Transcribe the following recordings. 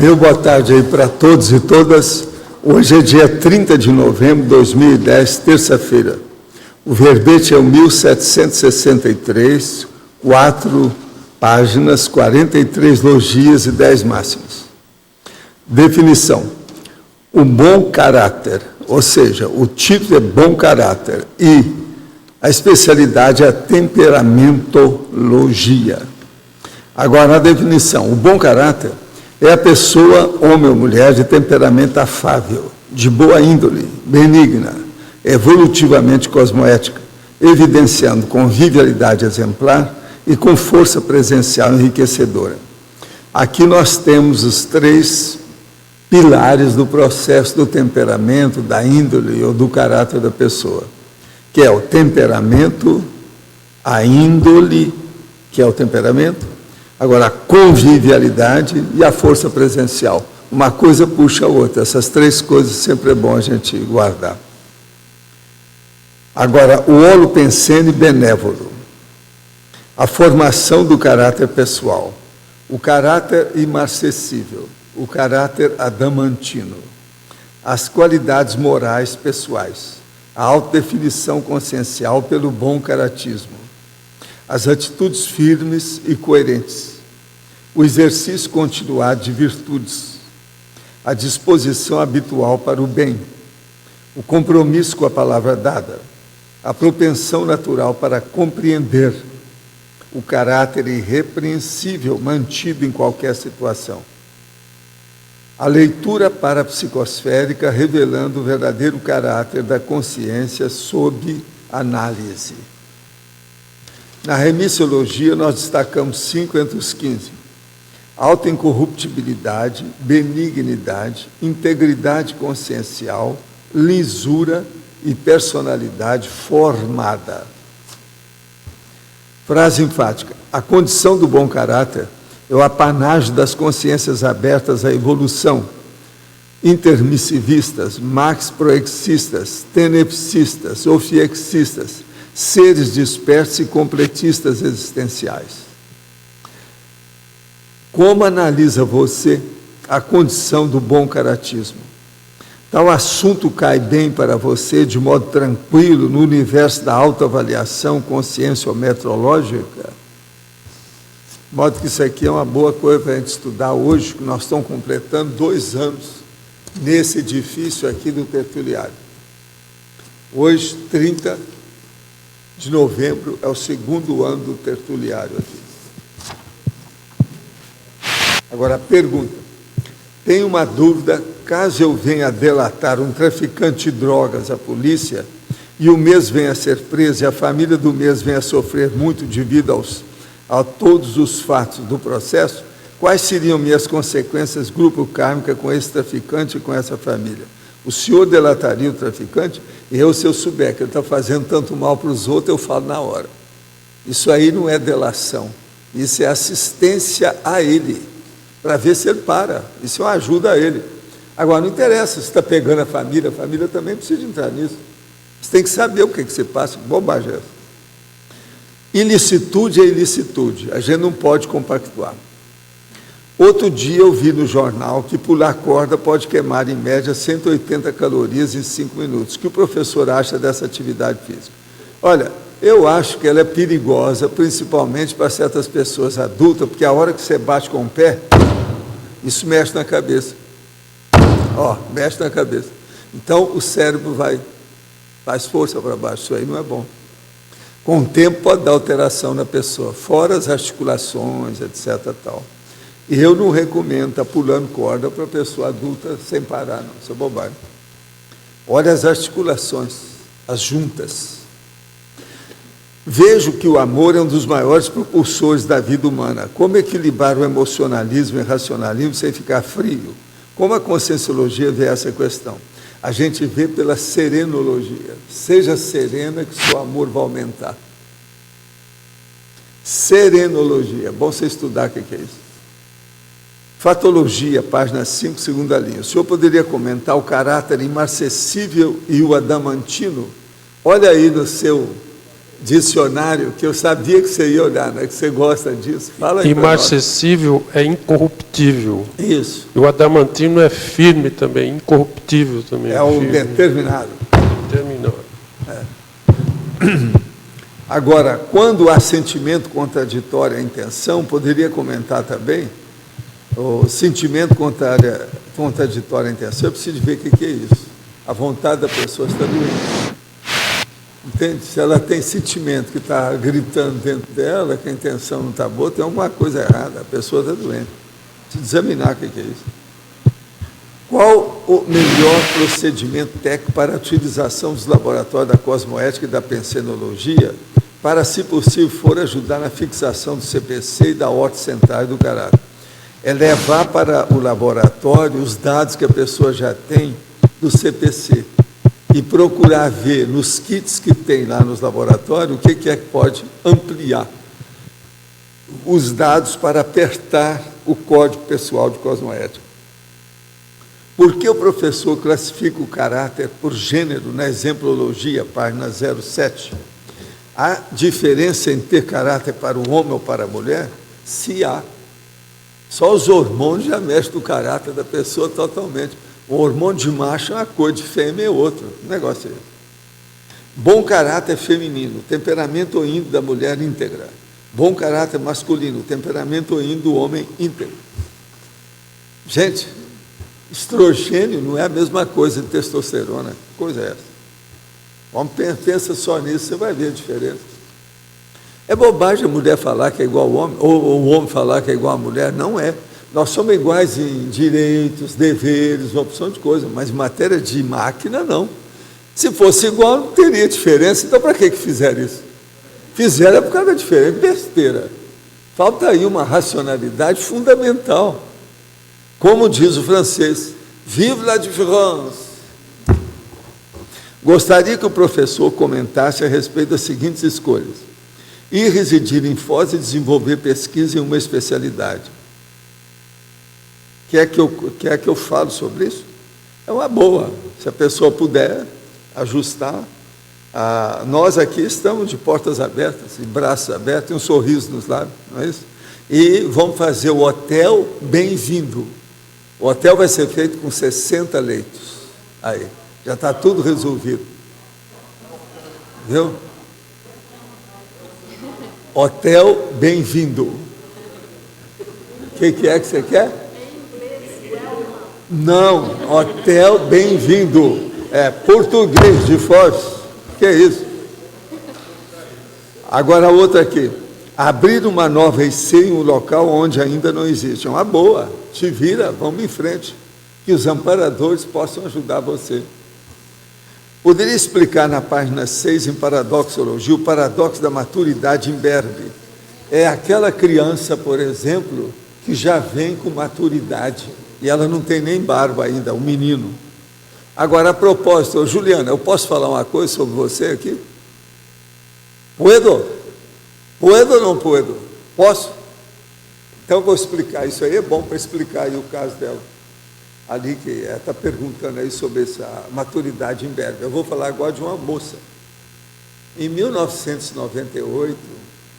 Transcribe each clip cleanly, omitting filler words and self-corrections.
Meu boa tarde aí para todos e todas. Hoje é dia 30 de novembro de 2010, terça-feira. O verbete é o 1763, 4 páginas, 43 logias e 10 máximas. Definição. O bom caráter, ou seja, o título é bom caráter e a especialidade é a temperamentologia. Agora, a definição. O bom caráter é a pessoa, homem ou mulher, de temperamento afável, de boa índole, benigna, evolutivamente cosmoética, evidenciando convivialidade exemplar e com força presencial enriquecedora. Aqui nós temos os 3 pilares do processo do temperamento, da índole ou do caráter da pessoa, que é o temperamento, a índole, que é o temperamento, agora, a convivialidade e a força presencial. Uma coisa puxa a outra. Essas 3 coisas sempre é bom a gente guardar. Agora, o holopensene benévolo. A formação do caráter pessoal. O caráter imarcessível. O caráter adamantino. As qualidades morais pessoais. A autodefinição consciencial pelo bom caratismo. As atitudes firmes e coerentes. O exercício continuado de virtudes, a disposição habitual para o bem, o compromisso com a palavra dada, a propensão natural para compreender, o caráter irrepreensível mantido em qualquer situação, a leitura parapsicosférica revelando o verdadeiro caráter da consciência sob análise. Na remissiologia, nós destacamos 5 entre os 15. Autoincorruptibilidade, benignidade, integridade consciencial, lisura e personalidade formada. Frase enfática. A condição do bom caráter é o apanágio das consciências abertas à evolução, intermissivistas, max-proexistas, tenepsistas, ofiexistas, seres dispersos e completistas existenciais. Como analisa você a condição do bom caratismo? Tal assunto cai bem para você de modo tranquilo no universo da autoavaliação conscienciometrológica? De modo que isso aqui é uma boa coisa para a gente estudar hoje, que nós estamos completando 2 anos nesse edifício aqui do Tertuliário. Hoje, 30 de novembro, é o 2º ano do Tertuliário aqui. Agora, pergunta. Tenho uma dúvida, caso eu venha delatar um traficante de drogas à polícia e o mesmo venha a ser preso e a família do mesmo venha a sofrer muito devido a todos os fatos do processo, quais seriam minhas consequências grupo kármica com esse traficante e com essa família? O senhor delataria o traficante? E eu, se eu souber que ele está fazendo tanto mal para os outros, eu falo na hora. Isso aí não é delação, isso é assistência a ele, para ver se ele para. Isso é uma ajuda a ele. Agora, não interessa se está pegando a família também precisa entrar nisso. Você tem que saber o que você passa, bobagem é essa. Ilicitude é ilicitude, a gente não pode compactuar. Outro dia eu vi no jornal que pular corda pode queimar em média 180 calorias em 5 minutos. O que o professor acha dessa atividade física? Olha, eu acho que ela é perigosa, principalmente para certas pessoas adultas, porque a hora que você bate com o pé, isso mexe na cabeça. Mexe na cabeça. Então, o cérebro faz força para baixo, isso aí não é bom. Com o tempo pode dar alteração na pessoa, fora as articulações, etc. Tal. E eu não recomendo estar pulando corda para pessoa adulta sem parar, não, isso é bobagem. Olha as articulações, as juntas. Vejo que o amor é um dos maiores propulsores da vida humana. Como equilibrar o emocionalismo e o racionalismo sem ficar frio? Como a conscienciologia vê essa questão? A gente vê pela serenologia. Seja serena que seu amor vai aumentar. Serenologia. É bom você estudar o que é isso. Fatologia, página 5, segunda linha. O senhor poderia comentar o caráter imarcessível e o adamantino? Olha aí no seu dicionário, que eu sabia que você ia olhar, né? Que você gosta disso. Fala aí. Imarcessível é incorruptível. Isso. E o adamantino é firme também, incorruptível também. É o determinado. Determinado. Agora, quando há sentimento contraditório à intenção, poderia comentar também, o sentimento contraditório à intenção, eu preciso ver o que é isso. A vontade da pessoa está doente. Entende? Se ela tem sentimento que está gritando dentro dela, que a intenção não está boa, tem alguma coisa errada, a pessoa está doente. Precisa examinar o que é isso. Qual o melhor procedimento técnico para a utilização dos laboratórios da cosmoética e da pensenologia para, se possível, for ajudar na fixação do CPC e da ordem central do caráter? É levar para o laboratório os dados que a pessoa já tem do CPC e procurar ver nos kits que tem lá nos laboratórios o que é que pode ampliar os dados para apertar o código pessoal de cosmoética. Por que o professor classifica o caráter por gênero na exemplologia, página 07? Há diferença em ter caráter para o homem ou para a mulher? Se há. Só os hormônios já mexem no caráter da pessoa totalmente. O hormônio de macho é uma coisa, de fêmea é outro. O negócio é esse. Bom caráter feminino, temperamento ou índole da mulher íntegra. Bom caráter masculino, temperamento ou índole do homem íntegro. Gente, estrogênio não é a mesma coisa de testosterona. Que coisa é essa? Vamos, pensa só nisso, você vai ver a diferença. É bobagem a mulher falar que é igual ao homem, ou o homem falar que é igual à mulher. Não é. Nós somos iguais em direitos, deveres, opção de coisa, mas em matéria de máquina, não. Se fosse igual, não teria diferença. Então, para que fizeram isso? Fizeram por causa da diferença. Besteira. Falta aí uma racionalidade fundamental. Como diz o francês, vive la différence. Gostaria que o professor comentasse a respeito das seguintes escolhas: ir residir em Foz e desenvolver pesquisa em uma especialidade. Quer que eu fale sobre isso? É uma boa, se a pessoa puder ajustar. Nós aqui estamos de portas abertas, de braços abertos, e um sorriso nos lábios, não é isso? E vamos fazer o hotel bem-vindo. O hotel vai ser feito com 60 leitos. Aí, já está tudo resolvido. Viu? Hotel bem-vindo. O que é que você quer? Não, hotel bem-vindo. É português de Foz. Que é isso? Agora outra aqui. Abrir uma nova IC em um local onde ainda não existe. É uma boa. Te vira, vamos em frente. Que os amparadores possam ajudar você. Poderia explicar na página 6, em Paradoxologia, o paradoxo da maturidade imberbe. É aquela criança, por exemplo, que já vem com maturidade, e ela não tem nem barba ainda, o menino. Agora, a propósito, Juliana, eu posso falar uma coisa sobre você aqui? Puedo? Puedo ou não puedo? Posso? Então, eu vou explicar. Isso aí é bom para explicar aí o caso dela. Ali que está perguntando aí sobre essa maturidade imberbe. Eu vou falar agora de uma moça. Em 1998,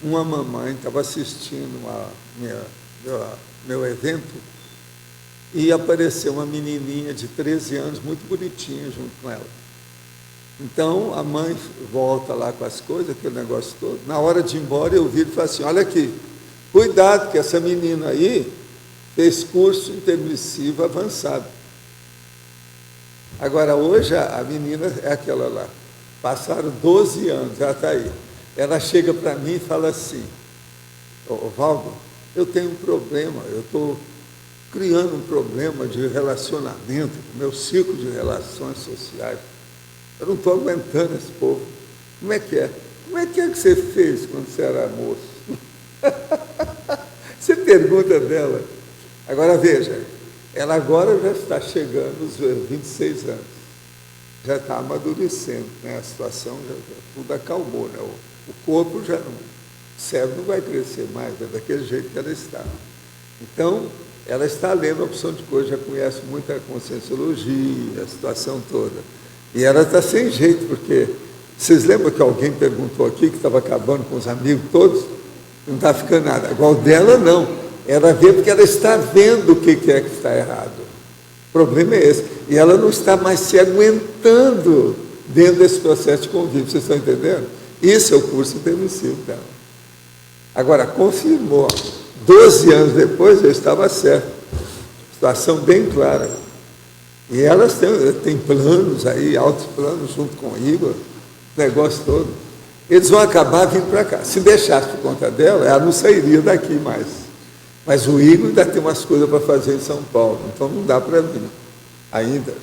uma mamãe estava assistindo meu evento e apareceu uma menininha de 13 anos, muito bonitinha, junto com ela. Então, a mãe volta lá com as coisas, aquele negócio todo. Na hora de ir embora, eu vi e falei assim, olha aqui, cuidado que essa menina aí fez curso intermissivo avançado. Agora, hoje, a menina é aquela lá. Passaram 12 anos, ela está aí. Ela chega para mim e fala assim, Valdo, eu tenho um problema, eu estou criando um problema de relacionamento, meu ciclo de relações sociais. Eu não estou aguentando esse povo. Como é que é? Como é que você fez quando você era moço? Você pergunta dela. Agora veja, ela agora já está chegando aos 26 anos. Já está amadurecendo, né? A situação já tudo acalmou, né? O corpo já não, o cérebro não vai crescer mais, é daquele jeito que ela está. Então, ela está lendo a opção de coisa, já conhece muita conscienciologia, a situação toda. E ela está sem jeito, porque Vocês lembram que alguém perguntou aqui que estava acabando com os amigos todos? Não está ficando nada. Igual dela, não. Ela vê porque ela está vendo o que é que está errado. O problema é esse. E ela não está mais se aguentando dentro desse processo de convívio. Vocês estão entendendo? Isso é o curso intermissivo dela. Agora, confirmou. 12 anos depois, eu estava certo. Situação bem clara. E elas têm planos aí, altos planos, junto com o Igor, o negócio todo. Eles vão acabar vindo para cá. Se deixasse por conta dela, ela não sairia daqui mais. Mas o Igor ainda tem umas coisas para fazer em São Paulo, então não dá para vir ainda.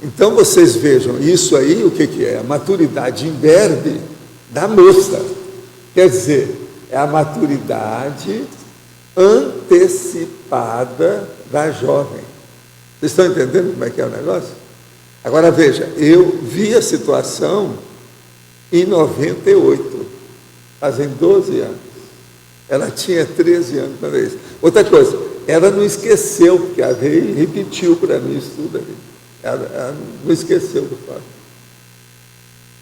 Então vocês vejam, isso aí o que é? A maturidade imberbe da moça. Quer dizer, é a maturidade antecipada da jovem. Vocês estão entendendo como é que é o negócio? Agora veja, eu vi a situação em 98, fazem 12 anos. Ela tinha 13 anos quando isso. Outra coisa, ela não esqueceu, porque ela veio e repetiu para mim isso tudo ali. Ela não esqueceu do fato.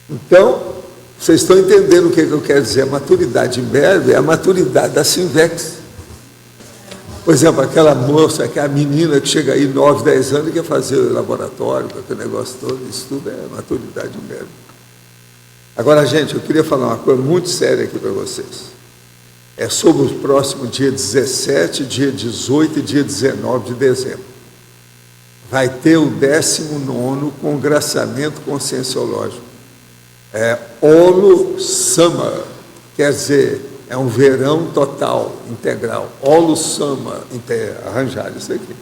Então, vocês estão entendendo o que eu quero dizer? A maturidade imberbe é a maturidade da Sinvex. Por exemplo, aquela moça, aquela menina que chega aí 9, 10 anos e quer fazer laboratório, com aquele negócio todo, isso tudo é maturidade imberbe. Agora, gente, eu queria falar uma coisa muito séria aqui para vocês. É sobre o próximo dia 17, dia 18 e dia 19 de dezembro. Vai ter o 19º Congraçamento Conscienciológico. É Olo Summer, quer dizer, é um verão total, integral. Olo Summer, arranjar isso aqui.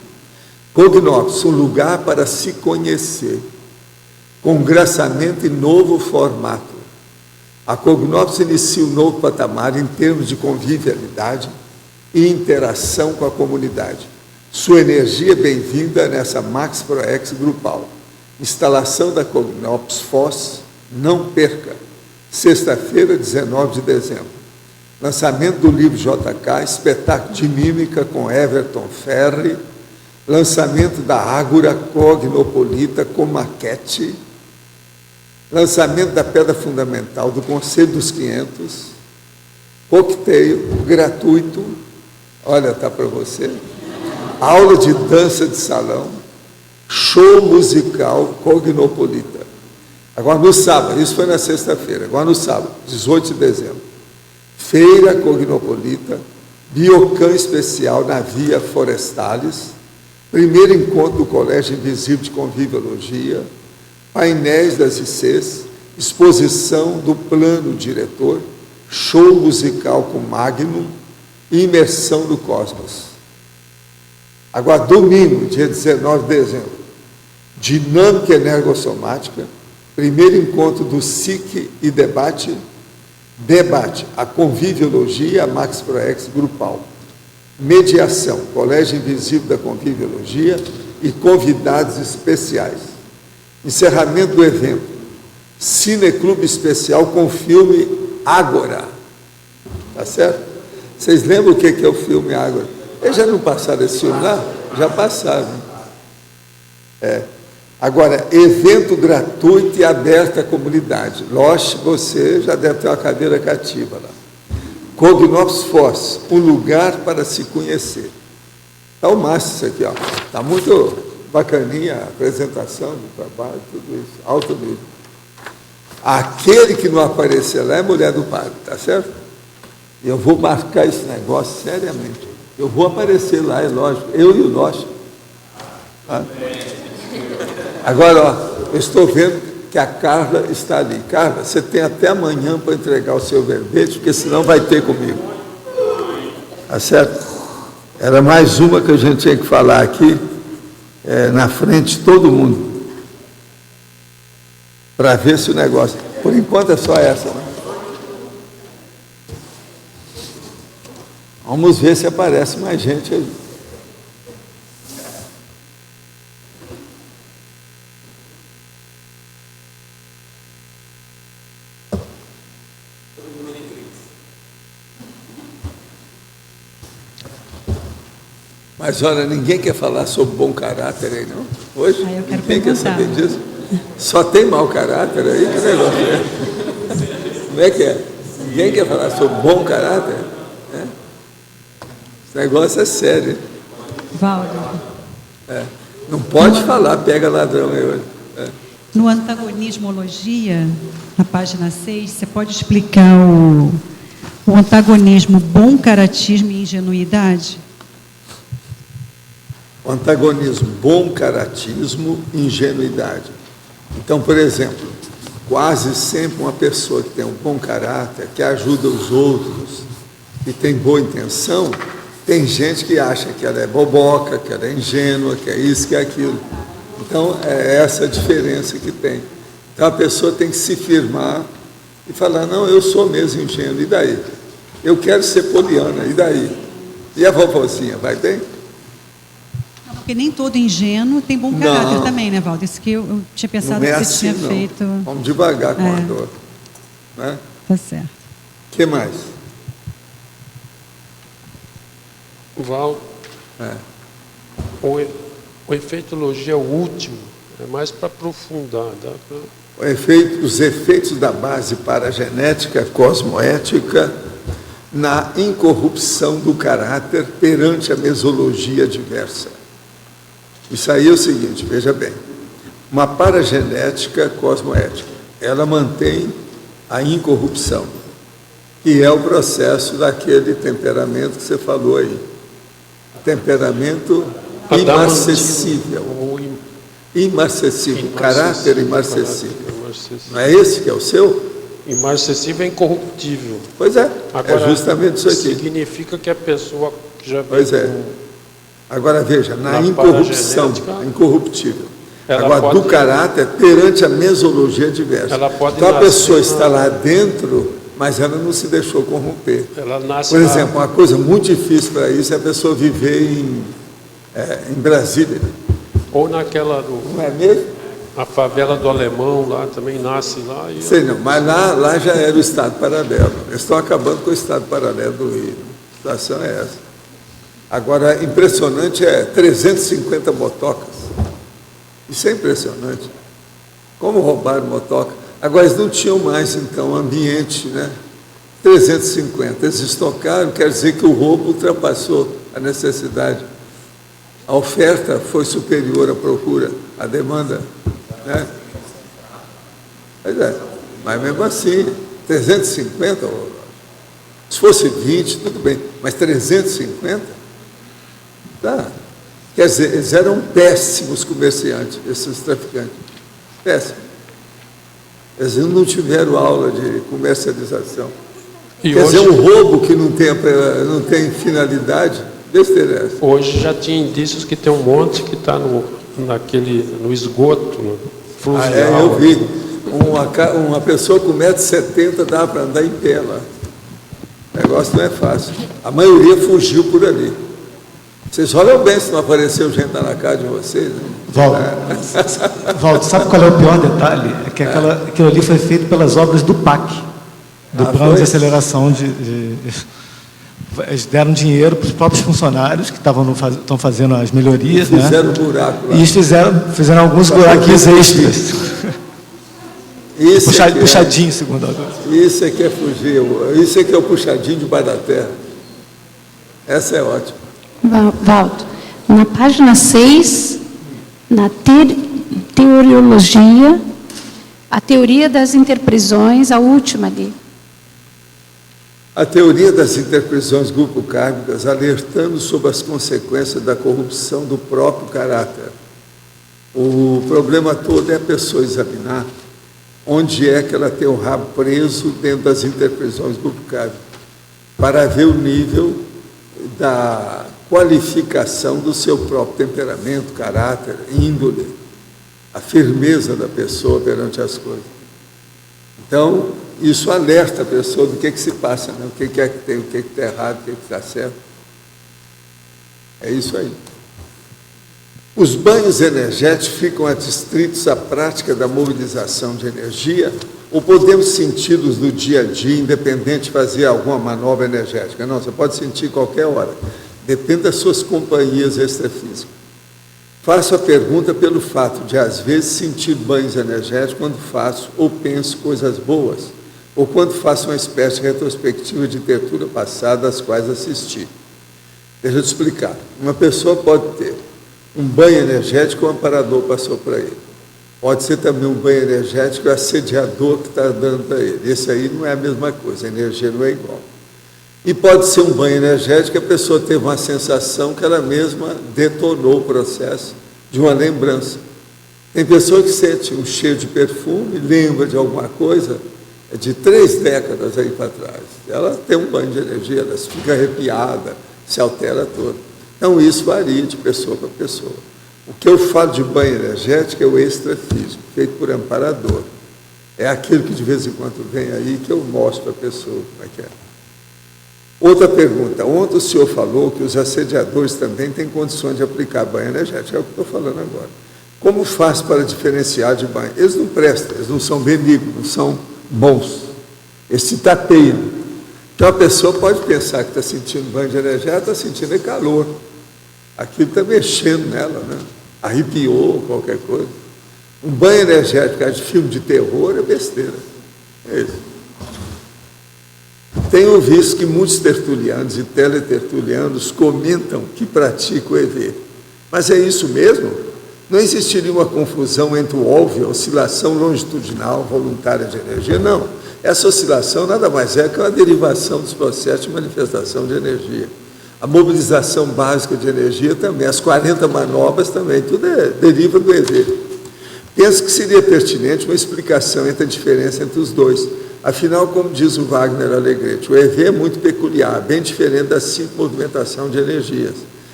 Cognops, um lugar para se conhecer. Congraçamento em novo formato. A Cognops inicia um novo patamar em termos de convivialidade e interação com a comunidade. Sua energia é bem-vinda nessa Max ProEx grupal. Instalação da Cognops Foz, não perca. Sexta-feira, 19 de dezembro. Lançamento do livro JK, espetáculo de mímica com Everton Ferri. Lançamento da Ágora Cognopolita com maquete. Lançamento da Pedra Fundamental do Conselho dos 500, coquetel gratuito, olha, está para você, aula de dança de salão, show musical Cognopolita. Agora no sábado, isso foi na sexta-feira, agora no sábado, 18 de dezembro, feira Cognopolita, Biocan especial na Via Forestales, primeiro encontro do Colégio Invisível de Conviviologia, painéis das ICs, exposição do plano diretor, show musical com Magnum e imersão do Cosmos. Agora, domingo, dia 19 de dezembro, dinâmica energossomática, primeiro encontro do SIC e debate, a conviviologia, a Max ProEx grupal, mediação, Colégio Invisível da Conviviologia e convidados especiais. Encerramento do evento, Cineclube Especial com filme Ágora. Tá certo? Vocês lembram o que é o filme Ágora? Eles já não passaram esse filme lá? Já passaram. Agora, evento gratuito e aberto à comunidade. Loche, você já deve ter uma cadeira cativa lá. Cognops Foz, um lugar para se conhecer. Está o máximo isso aqui, ó. Está muito bacaninha a apresentação do trabalho, tudo isso, alto nível. Aquele que não aparecer lá é mulher do padre, tá certo? Eu vou marcar esse negócio seriamente. Eu vou aparecer lá, é lógico, eu e o nosso. Tá? Agora, ó, eu estou vendo que a Carla está ali. Carla, você tem até amanhã para entregar o seu verbete, porque senão vai ter comigo. Tá certo? Era mais uma que a gente tinha que falar aqui, na frente de todo mundo, para ver se o negócio... Por enquanto é só essa, né? Vamos ver se aparece mais gente aí. Mas olha, ninguém quer falar sobre bom caráter aí, não? Hoje? Eu quero ninguém quer saber disso? Só tem mau caráter aí? Que negócio é? Como é que é? Ninguém quer falar sobre bom caráter? É? Esse negócio é sério. Valdo. Não pode falar, pega ladrão aí hoje. No antagonismologia, na página 6, você pode explicar o antagonismo bom caratismo e ingenuidade? O antagonismo, bom caratismo e ingenuidade. Então, por exemplo, quase sempre uma pessoa que tem um bom caráter, que ajuda os outros, que tem boa intenção, tem gente que acha que ela é boboca, que ela é ingênua, que é isso, que é aquilo. Então, é essa a diferença que tem. Então, a pessoa tem que se firmar e falar, não, eu sou mesmo ingênuo, e daí? Eu quero ser poliana, e daí? E a vovozinha, vai bem? Não, porque nem todo ingênuo tem bom caráter também, né, Valdo? Isso que eu tinha pensado Não é que você assim, tinha feito. Vamos devagar com a dor. Né? Tá certo. O que mais? Valdo, o efeitologia é o último, é mais para aprofundar. Os efeitos da base paragenética cosmoética na incorrupção do caráter perante a mesologia diversa. Isso aí é o seguinte, veja bem, uma paragenética cosmoética, ela mantém a incorrupção, que é o processo daquele temperamento que você falou aí. Temperamento imarcessível. Imarcessível, caráter imarcessível. Não é esse que é o seu? Imarcessível é incorruptível. Pois é, Agora, é justamente isso aqui. Significa que a pessoa já vem Pois é. Agora veja, na incorrupção, incorruptível. Agora, do caráter perante a mesologia diversa. Então a pessoa está lá dentro, mas ela não se deixou corromper. Ela nasce Por exemplo, uma coisa muito difícil para isso é a pessoa viver em Brasília. Ou naquela Não é mesmo? a favela do Alemão lá, também nasce lá. E Sei não, mas lá já era o Estado paralelo. Eles estão acabando com o Estado paralelo do Rio. A situação é essa. Agora, impressionante é 350 motocas. Isso é impressionante. Como roubaram motoca? Agora, eles não tinham mais, então, ambiente, né? 350. Eles estocaram, quer dizer que o roubo ultrapassou a necessidade. A oferta foi superior à procura, à demanda. Né? Pois é, mas mesmo assim, 350, se fosse 20, tudo bem, mas 350? Tá. Quer dizer, eles eram péssimos comerciantes, esses traficantes. Péssimos. Eles não tiveram aula de comercialização. E quer hoje, dizer, um roubo que não tem finalidade, besteira é essa. Hoje já tinha indícios que tem um monte que está no esgoto, no fluvial. Eu vi. Uma pessoa com 1,70 m dá para andar em pé lá. O negócio não é fácil. A maioria fugiu por ali. Vocês olham bem se não apareceu gente na casa de vocês. Né? Valdo, sabe qual é o pior detalhe? É que aquilo ali foi feito pelas obras do PAC, do Plano de Aceleração Eles deram dinheiro para os próprios funcionários que estão fazendo as melhorias. Fizeram buraco lá. E eles fizeram alguns buraquinhos extras. Puxadinho, segundo a Isso é que é fugir. Isso é que é o puxadinho debaixo da terra. Essa é ótima. Valdo, na página 6, na teoriologia, a teoria das interprisões, a última ali. A teoria das interprisões glucocármicas alertando sobre as consequências da corrupção do próprio caráter. O problema todo é a pessoa examinar onde é que ela tem o rabo preso dentro das interprisões glucocármicas, para ver o nível da qualificação do seu próprio temperamento, caráter, índole, a firmeza da pessoa perante as coisas. Então, isso alerta a pessoa do que se passa, né? O que é que tem, o que está errado, o que está certo. É isso aí. Os banhos energéticos ficam adstritos à prática da mobilização de energia ou podemos senti-los no dia a dia, independente de fazer alguma manobra energética? Não, você pode sentir qualquer hora. Depende das suas companhias extrafísicas. Faço a pergunta pelo fato de, às vezes, sentir banhos energéticos quando faço ou penso coisas boas, ou quando faço uma espécie de retrospectiva de tertúlia passada, às quais assisti. Deixa eu te explicar. Uma pessoa pode ter um banho energético que o amparador passou para ele. Pode ser também um banho energético que o assediador que está dando para ele. Esse aí não é a mesma coisa, a energia não é igual. E pode ser um banho energético que a pessoa teve uma sensação que ela mesma detonou o processo de uma lembrança. Tem pessoa que sente um cheiro de perfume, lembra de alguma coisa de 3 décadas aí para trás. Ela tem um banho de energia, ela fica arrepiada, se altera toda. Então, isso varia de pessoa para pessoa. O que eu falo de banho energético é o extrafísico, feito por amparador. É aquilo que de vez em quando vem aí que eu mostro para a pessoa como é que é. Outra pergunta. Ontem o senhor falou que os assediadores também têm condições de aplicar banho energético. É o que eu estou falando agora. Como faz para diferenciar de banho? Eles não prestam, eles não são benignos, não são bons. Eles se tapeiam. Então a pessoa pode pensar que está sentindo banho de energia, está sentindo calor. Aquilo está mexendo nela, né? Arrepiou, qualquer coisa. Um banho energético de filme de terror é besteira. É isso. Tenho visto que muitos tertulianos e teletertulianos comentam que praticam o EV. Mas é isso mesmo? Não existiria uma confusão entre o óbvio, a oscilação longitudinal voluntária de energia? Não. Essa oscilação nada mais é que uma derivação dos processos de manifestação de energia. A mobilização básica de energia também, as 40 manobras também, tudo deriva do EV. Penso que seria pertinente uma explicação entre a diferença entre os dois. Afinal, como diz o Wagner Alegrete, o EV é muito peculiar, bem diferente da simples movimentação de energias.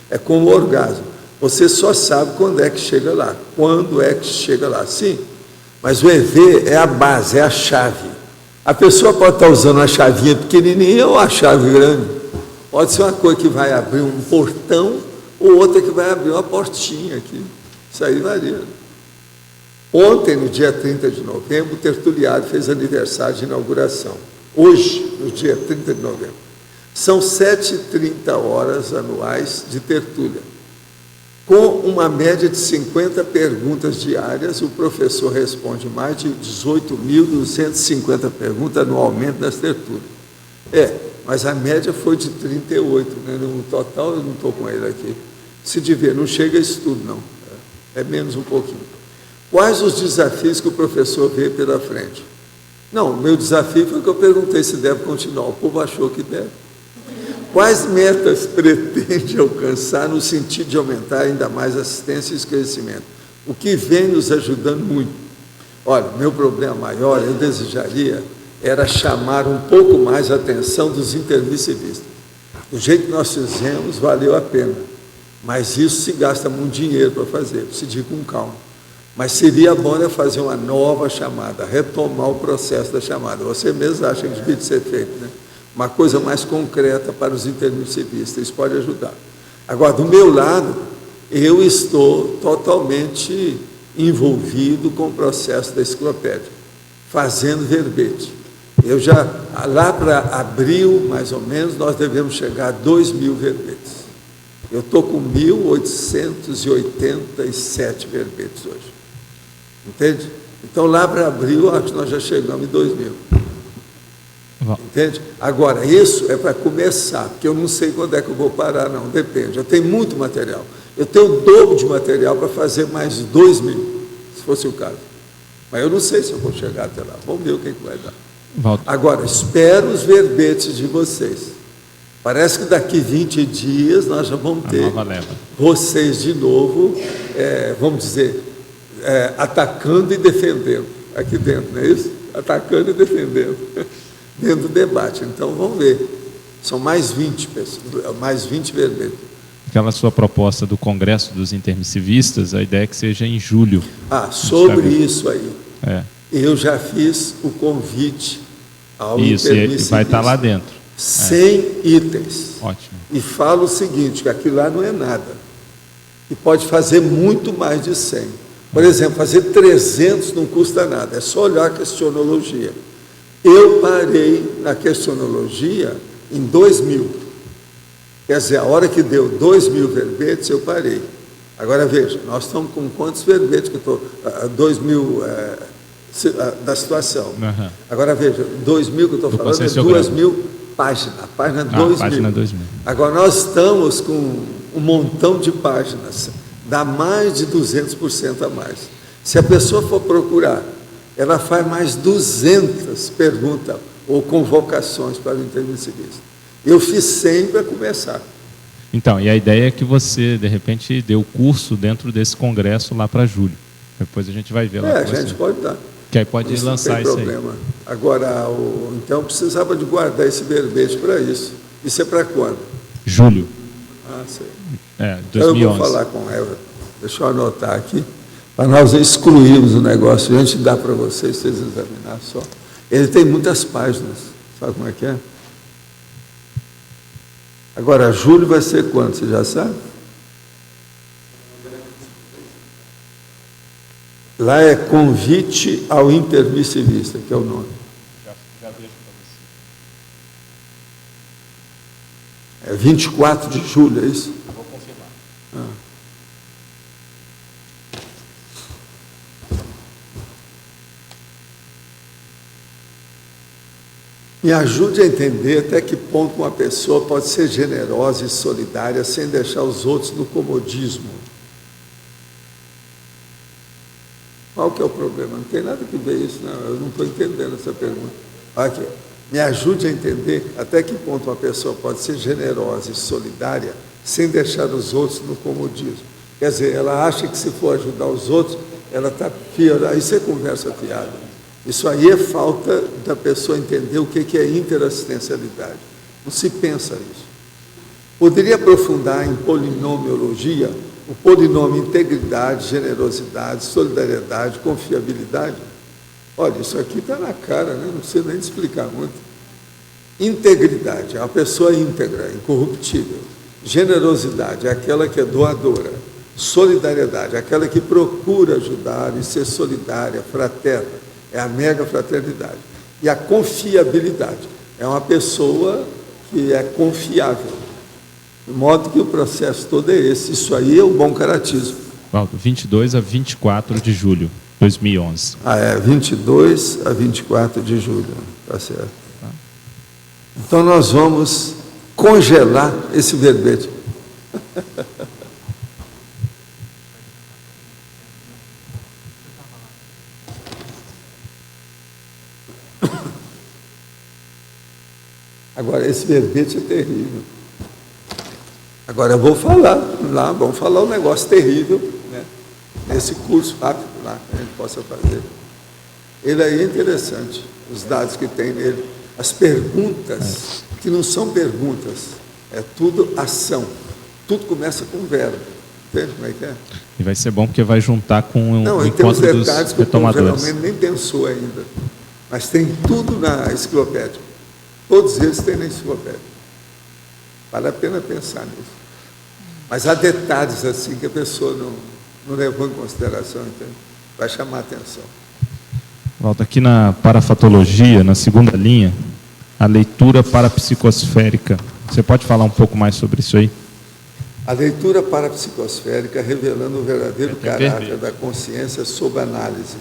É como o orgasmo. Você só sabe quando é que chega lá. Quando é que chega lá? Sim, mas o EV é a base, é a chave. A pessoa pode estar usando uma chavinha pequenininha ou uma chave grande. Pode ser uma coisa que vai abrir um portão ou outra que vai abrir uma portinha aqui. Isso aí varia. Ontem, no dia 30 de novembro, o tertuliário fez aniversário de inauguração. Hoje, no dia 30 de novembro. São 7h30 horas anuais de tertúlia. Com uma média de 50 perguntas diárias, o professor responde mais de 18.250 perguntas anualmente nas tertúlias. Mas a média foi de 38, né? No total, eu não estou com ele aqui. Se tiver, não chega a isso tudo, não. É menos um pouquinho. Quais os desafios que o professor vê pela frente? Não, o meu desafio foi que eu perguntei se deve continuar. O povo achou que deve. Quais metas pretende alcançar no sentido de aumentar ainda mais a assistência e esclarecimento? O que vem nos ajudando muito. Olha, meu problema maior, eu desejaria, era chamar um pouco mais a atenção dos intermissivistas. Do jeito que nós fizemos, valeu a pena. Mas isso se gasta muito dinheiro para fazer, se diga com calma. Mas seria bom fazer uma nova chamada, retomar o processo da chamada. Você mesmo acha que devia ser feito, né? Uma coisa mais concreta para os intermissivistas, isso pode ajudar. Agora, do meu lado, eu estou totalmente envolvido com o processo da enciclopédia, fazendo verbete. Eu já, lá para abril, mais ou menos, nós devemos chegar a 2.000 verbetes. Eu estou com 1.887 verbetes hoje. Entende? Então, lá para abril, acho que nós já chegamos em 2.000. Entende? Agora, isso é para começar, porque eu não sei quando é que eu vou parar, não, depende. Eu tenho muito material. Eu tenho o dobro de material para fazer mais 2.000, se fosse o caso. Mas eu não sei se eu vou chegar até lá. Vamos ver o que vai dar. Agora, espero os verbetes de vocês. Parece que daqui 20 dias nós já vamos ter vocês de novo, vamos dizer, atacando e defendendo aqui dentro, não é isso? Atacando e defendendo dentro do debate. Então, vamos ver. São mais 20 pessoas, mais 20 verbetes. Aquela sua proposta do Congresso dos Intermissivistas, a ideia é que seja em julho. Sobre isso aí. Eu já fiz o convite ao intermissivista. Isso, vai estar lá dentro. 100 itens. Ótimo. E falo o seguinte, que aquilo lá não é nada. E pode fazer muito mais de 100. Por exemplo, fazer 300 não custa nada, é só olhar a questionologia. Eu parei na questionologia em 2.000. Quer dizer, a hora que deu 2.000 verbetes, eu parei. Agora veja, nós estamos com quantos verbetes que eu estou... 2.000 da situação. Aham. Agora veja, 2.000 que eu estou Do falando é conscienciograma. 2.000 páginas, a página 2.000. Página 2000. Agora nós estamos com um montão de páginas, dá mais de 200% a mais. Se a pessoa for procurar, ela faz mais 200 perguntas ou convocações para o intermissivista. Eu fiz 100 para começar. Então, e a ideia é que você, de repente, dê o curso dentro desse congresso lá para julho. Depois a gente vai ver lá. A com gente você. pode dar. Que aí pode Isso lançar não tem isso problema. Agora, então precisava de guardar esse verbete para isso. Isso é para quando? aí. Julho. Ah, sei. Então, Eu 2011. vou falar com ela. Deixa eu anotar aqui, para nós excluirmos o negócio. A gente dá para vocês examinar só. Ele tem muitas páginas. Sabe como é que é? Agora, julho vai ser quando? Você já sabe? Lá é Convite ao Intermissivista, que é o nome. É 24 de julho, é isso? Vou confirmar. Me ajude a entender até que ponto uma pessoa pode ser generosa e solidária sem deixar os outros no comodismo. Qual que é o problema? Não tem nada que ver isso, não. Eu não estou entendendo essa pergunta. Aqui. Me ajude a entender até que ponto uma pessoa pode ser generosa e solidária sem deixar os outros no comodismo. Quer dizer, ela acha que se for ajudar os outros, ela está pior. Aí você conversa fiada. Isso aí é falta da pessoa entender o que é interassistencialidade. Não se pensa isso. Poderia aprofundar em polinomiologia o polinômio integridade, generosidade, solidariedade, confiabilidade? Olha, isso aqui está na cara, né? Não precisa nem explicar muito. Integridade é uma pessoa íntegra, incorruptível. Generosidade é aquela que é doadora. Solidariedade é aquela que procura ajudar e ser solidária, fraterna. É a mega fraternidade. E a confiabilidade é uma pessoa que é confiável. De modo que o processo todo é esse. Isso aí é o bom caratismo. Valdo, 22 a 24 de julho, 2011. 22 a 24 de julho. Está certo. Então nós vamos congelar esse verbete. Agora, esse verbete é terrível. Agora, eu vou falar lá, vamos falar um negócio terrível, né? Nesse curso rápido lá, que a gente possa fazer. Ele aí é interessante, os dados que tem nele. As perguntas, que não são perguntas, é tudo ação. Tudo começa com verbo. Entende como é que é? E vai ser bom porque vai juntar com Não, o e tem uns encontro dos detalhes que o povo retomadores. geralmente nem pensou ainda. Mas tem tudo na enciclopédia. Todos eles têm na enciclopédia. Vale a pena pensar nisso. Mas há detalhes assim que a pessoa não levou em consideração, entende? Vai chamar a atenção. Volta aqui na parafatologia, na segunda linha, a leitura parapsicosférica. Você pode falar um pouco mais sobre isso aí? A leitura parapsicosférica revelando o verdadeiro Tem caráter vermelho. da consciência sob análise.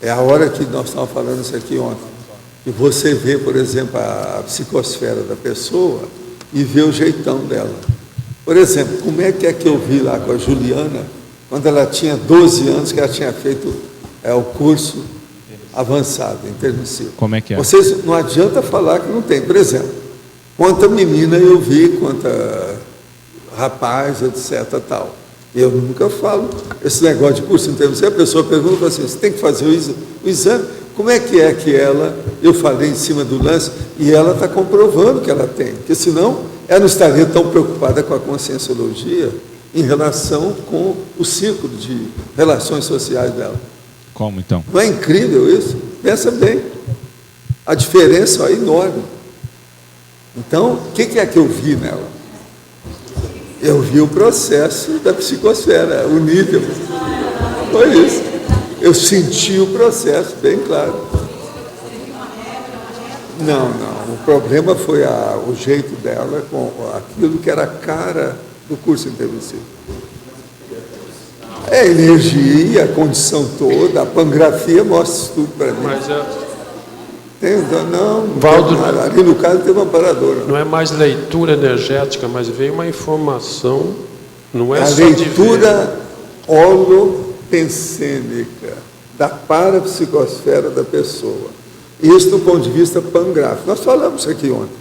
É a hora que nós estávamos falando isso aqui ontem. Que você vê, por exemplo, a psicosfera da pessoa e vê o jeitão dela. Por exemplo, como é que eu vi lá com a Juliana, quando ela tinha 12 anos, que ela tinha feito o curso avançado, intermissivo. Como é que é? Vocês, não adianta falar que não tem. Por exemplo, quanta menina eu vi, quanta rapaz, etc. Tal. Eu nunca falo esse negócio de curso intermissivo. A pessoa pergunta assim, você tem que fazer o exame. Como é que ela, eu falei em cima do lance, e ela está comprovando que ela tem, porque senão ela não estaria tão preocupada com a conscienciologia em relação com o círculo de relações sociais dela. Como então? Não é incrível isso? Pensa bem. A diferença é enorme. Então, o que é que eu vi nela? Eu vi o processo da psicosfera, o nível. Foi isso. Eu senti o processo, bem claro. Não. O problema foi o jeito dela com aquilo que era a cara do curso intermissivo. É energia, a condição toda, a pangrafia mostra isso tudo para mim. Mas Não, Valdo, ali no caso tem uma paradora. não é mais leitura energética, mas veio uma informação, não é A só de leitura holopensênica da parapsicosfera da pessoa. Isso do ponto de vista pangráfico. Nós falamos isso aqui ontem.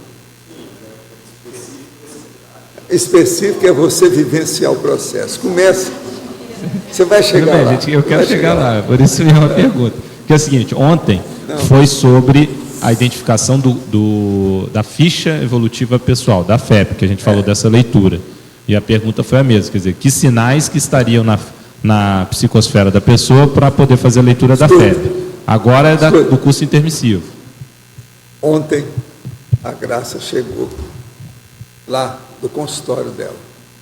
Específico é você vivenciar o processo. Comece. Você vai chegar Tudo bem, lá. gente, eu quero chegar lá, por isso é uma pergunta. Porque é o seguinte, ontem foi sobre a identificação da ficha evolutiva pessoal, da FEP, que a gente falou dessa leitura. E a pergunta foi a mesma, quer dizer, que sinais que estariam na psicosfera da pessoa para poder fazer a leitura da FEP. Agora é do curso intermissivo. Ontem, a Graça chegou lá do consultório dela.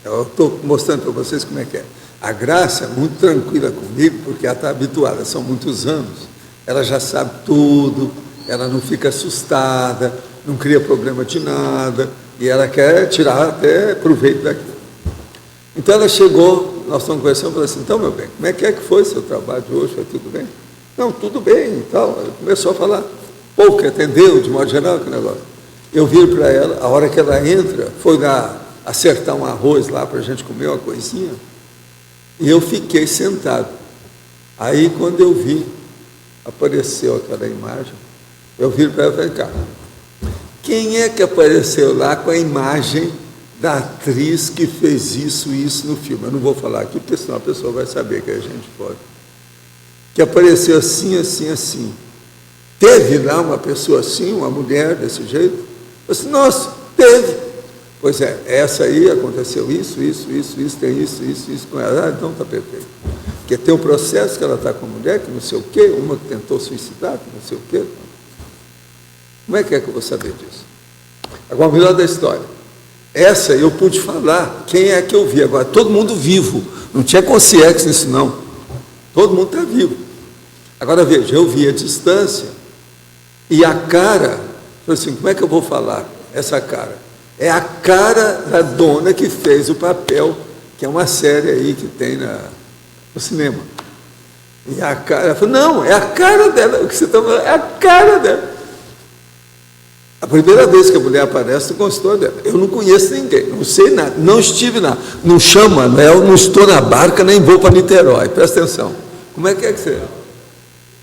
Eu estou mostrando para vocês como é que é. A Graça é muito tranquila comigo, porque ela está habituada, são muitos anos. Ela já sabe tudo, ela não fica assustada, não cria problema de nada, e ela quer tirar até proveito daquilo. Então ela chegou, nós estamos conversando, falou assim, então, meu bem, como é que foi seu trabalho de hoje? Foi tudo bem? Não, tudo bem e tal. Ela começou a falar, pouco atendeu, de modo geral, que negócio. Eu viro para ela, a hora que ela entra, foi lá acertar um arroz lá para a gente comer uma coisinha, e eu fiquei sentado. Aí, quando eu vi, apareceu aquela imagem, eu viro para ela e falei, cara, quem é que apareceu lá com a imagem da atriz que fez isso e isso no filme? Eu não vou falar aqui, porque senão a pessoa vai saber que a gente pode. Que apareceu assim, assim, assim. Teve lá uma pessoa assim, uma mulher desse jeito? Eu disse, nossa, teve. Pois é, essa aí aconteceu isso, tem isso com ela. Ah, então está perfeito. Porque tem um processo que ela está com a mulher, que não sei o quê, uma que tentou suicidar, que não sei o quê. Como é que eu vou saber disso? Agora, o melhor da história. Essa eu pude falar, quem é que eu vi? Agora, todo mundo vivo. Não tinha consciência nisso, não. Todo mundo está vivo. Agora, veja, eu vi a distância e a cara, falei assim, como é que eu vou falar essa cara? É a cara da dona que fez o papel, que é uma série aí que tem no cinema. E a cara, ela falou, não, é a cara dela, o que você está falando, é a cara dela. A primeira vez que a mulher aparece no consultório dela, eu não conheço ninguém, não sei nada, não estive nada, não chamo Anel, não estou na barca, nem vou para Niterói, presta atenção. Como é que você...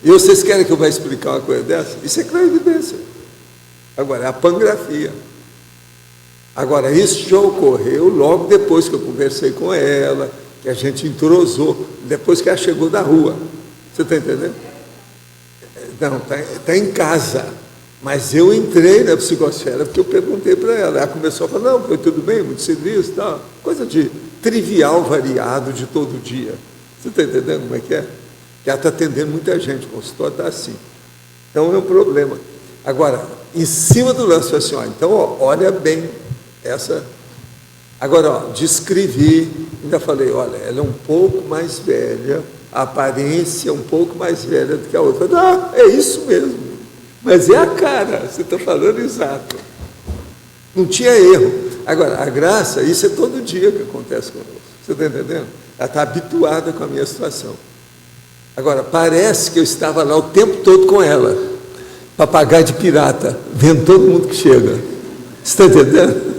E vocês querem que eu vá explicar uma coisa dessa? Isso é clarividência. Agora, é a pangrafia. Agora, isso já ocorreu logo depois que eu conversei com ela, que a gente entrosou, depois que ela chegou da rua. Você está entendendo? Não, está em casa. Mas eu entrei na psicosfera porque eu perguntei para ela. Ela começou a falar, não, foi tudo bem, muito serviço e tal. Coisa de trivial, variado, de todo dia. Você está entendendo como é que é? Que ela está atendendo muita gente, o consultório está assim. Então é um problema. Agora, em cima do lance, assim, ó, então, ó, olha bem essa. Agora, ó, descrevi, ainda falei, olha, ela é um pouco mais velha, a aparência é um pouco mais velha do que a outra. Ah, é isso mesmo. Mas é a cara, você está falando exato. Não tinha erro. Agora, a Graça, isso é todo dia que acontece conosco. Você está entendendo? Ela está habituada com a minha situação. Agora, parece que eu estava lá o tempo todo com ela, papagaio de pirata, vendo todo mundo que chega. Você está entendendo?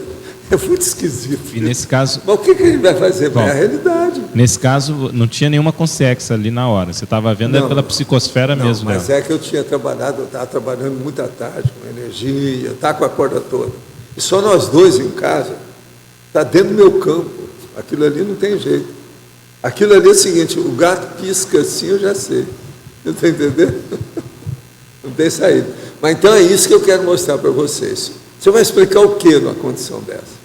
É muito esquisito. E nesse caso... Mas o que a gente vai fazer? Bom, é a realidade. Nesse caso, não tinha nenhuma consciência ali na hora. Você estava vendo pela psicosfera não, mesmo. Mas é que eu tinha trabalhado, eu estava trabalhando muita tarde, com energia, está com a corda toda. E só nós dois em casa, está dentro do meu campo. Aquilo ali não tem jeito. Aquilo ali é o seguinte, o gato pisca assim, eu já sei. Você está entendendo? Não tem saída. Mas então é isso que eu quero mostrar para vocês. Você vai explicar o que numa condição dessa?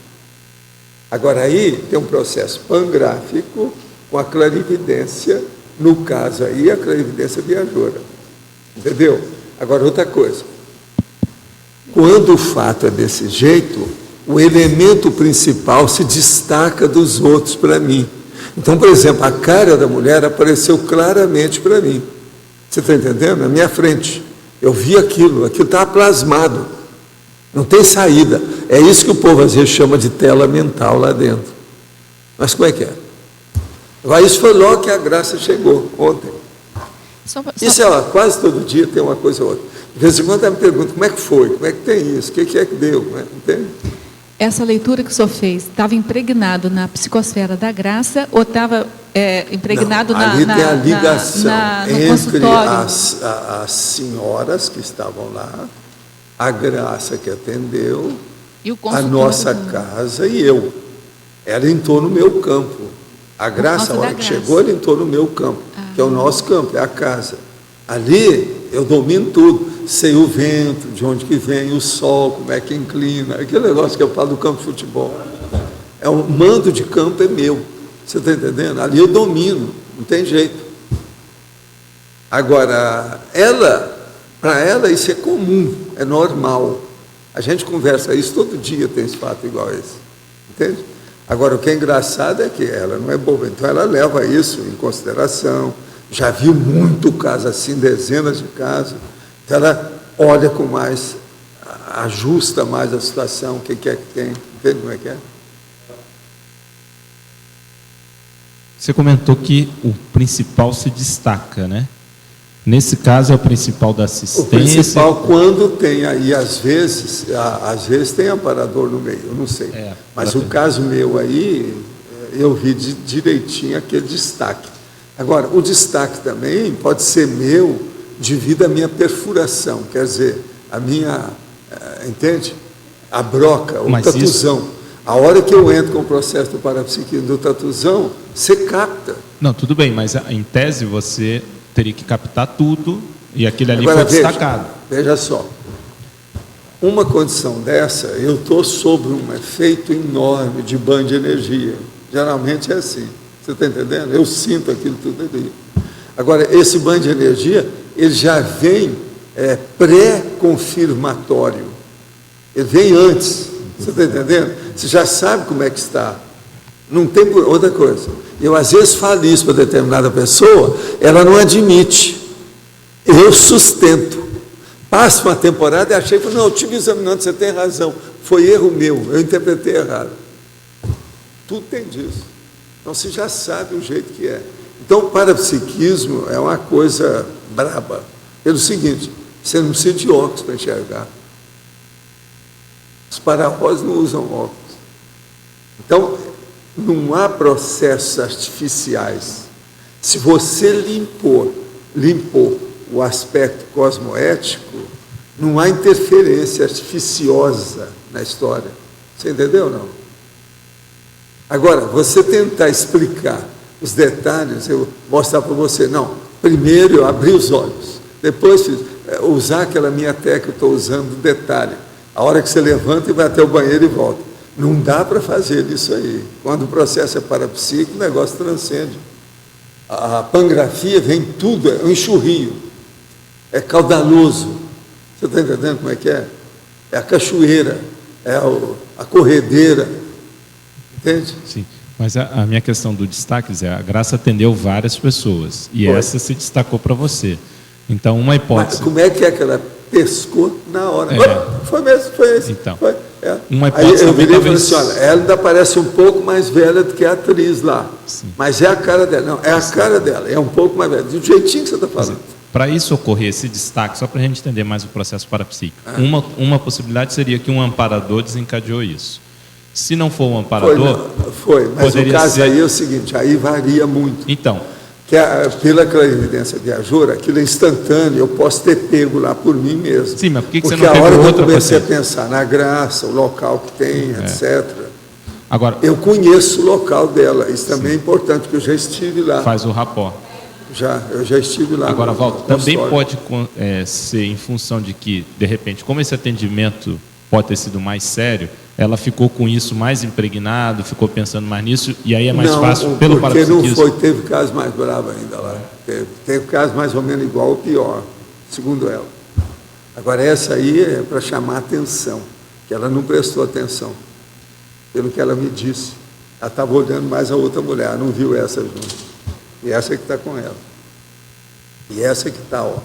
Agora aí tem um processo pangráfico com a clarividência, no caso aí a clarividência viajoura. Entendeu? Agora outra coisa. Quando o fato é desse jeito, o elemento principal se destaca dos outros para mim. Então, por exemplo, a cara da mulher apareceu claramente para mim. Você está entendendo? Na minha frente. Eu vi aquilo estava plasmado. Não tem saída. É isso que o povo às vezes chama de tela mental lá dentro. Mas como é que é? Agora, isso foi logo que a graça chegou, ontem. Isso é quase todo dia tem uma coisa ou outra. De vez em quando ela me pergunta, como é que foi? Como é que tem isso? O que é que deu? Entende? Essa leitura que o senhor fez, estava impregnado na psicosfera da graça ou estava impregnado ali tem a ligação no entre consultório? as senhoras que estavam lá, a graça que atendeu, E o a consultório nossa também. casa e eu. Ela entrou no meu campo. A graça, causa a hora da que graça. chegou, ela entrou no meu campo, que é o nosso campo, é a casa. Ali eu domino tudo. Sei o vento, de onde que vem, o sol, como é que inclina, aquele negócio que eu falo do campo de futebol. O mando de campo é meu. Você está entendendo? Ali eu domino, não tem jeito. Agora, para ela isso é comum, é normal. A gente conversa isso todo dia, tem esse fato igual a esse. Entende? Agora, o que é engraçado é que ela não é boba, então ela leva isso em consideração. Já viu muito caso assim, dezenas de casos. Então ela olha com mais, ajusta mais a situação, o que é que tem, entende como é que é? Você comentou que o principal se destaca, né? Nesse caso é o principal da assistência. O principal, quando tem aí, às vezes tem amparador no meio, eu não sei. Mas o caso meu aí, eu vi direitinho aquele destaque. Agora, o destaque também pode ser meu devido à minha perfuração, quer dizer, a minha, entende? A broca, o tatuzão. A hora que eu entro com o processo do parapsiquismo do tatuzão, você capta. Não, tudo bem, mas em tese você teria que captar tudo e aquele ali foi destacado. Veja só, uma condição dessa, eu estou sob um efeito enorme de banho de energia. Geralmente é assim, você está entendendo? Eu sinto aquilo tudo ali. Agora, esse banho de energia, ele já vem pré-confirmatório. Ele vem antes, você está entendendo? Você já sabe como é que está. Não tem outra coisa. Eu, às vezes, falo isso para determinada pessoa, ela não admite. Eu sustento. Passo uma temporada e achei, não, eu estive examinando, você tem razão. Foi erro meu, eu interpretei errado. Tudo tem disso. Então, você já sabe o jeito que é. Então, o parapsiquismo é uma coisa braba. Pelo seguinte, você não precisa de óculos para enxergar. Os para-rós não usam óculos. Então, não há processos artificiais. Se você limpou o aspecto cosmoético, não há interferência artificiosa na história. Você entendeu ou não? Agora, você tentar explicar os detalhes, eu mostrar para você, não, primeiro eu abri os olhos, depois usar aquela minha técnica que eu estou usando do detalhe. A hora que você levanta e vai até o banheiro e volta. Não dá para fazer isso aí. Quando o processo é parapsíquico, o negócio transcende. A pangrafia vem tudo, é um enxurrio. É caudaloso. Você está entendendo como é que é? É a cachoeira, é a corredeira. Entende? Sim. Mas a minha questão do destaque é a graça atendeu várias pessoas. E essa se destacou para você. Então, uma hipótese... Mas como é que ela pescou na hora? Foi mesmo, foi esse. Então, foi, uma hipótese aí eu virei e falei talvez... assim, olha, ela ainda parece um pouco mais velha do que a atriz lá. Sim. Mas é a cara dela. Não, é a cara dela, é um pouco mais velha. Do jeitinho que você está falando. Para isso ocorrer esse destaque, só para a gente entender mais o processo parapsíquico, uma possibilidade seria que um amparador desencadeou isso. Se não for um amparador... Foi, mas o caso aí é o seguinte, aí varia muito. Então... Que pela clarividência viajoura, aquilo é instantâneo, eu posso ter pego lá por mim mesmo. Sim, mas por que você Porque não pegou a hora que eu outra comecei paciente? a pensar na graça, o local que tem, etc. Agora, eu conheço o local dela, isso também é importante, porque eu já estive lá. faz o rapó. Eu já estive lá. Agora, Walter, também consultório. pode ser em função de que, de repente, como esse atendimento pode ter sido mais sério, ela ficou com isso mais impregnado, ficou pensando mais nisso, e aí é mais fácil pelo parapsiquismo. Porque não teve caso mais bravo ainda lá. Teve caso mais ou menos igual ou pior, segundo ela. Agora, essa aí é para chamar atenção, que ela não prestou atenção, pelo que ela me disse. Ela estava olhando mais a outra mulher, não viu essa junto. E essa que está com ela. E essa que está, ó.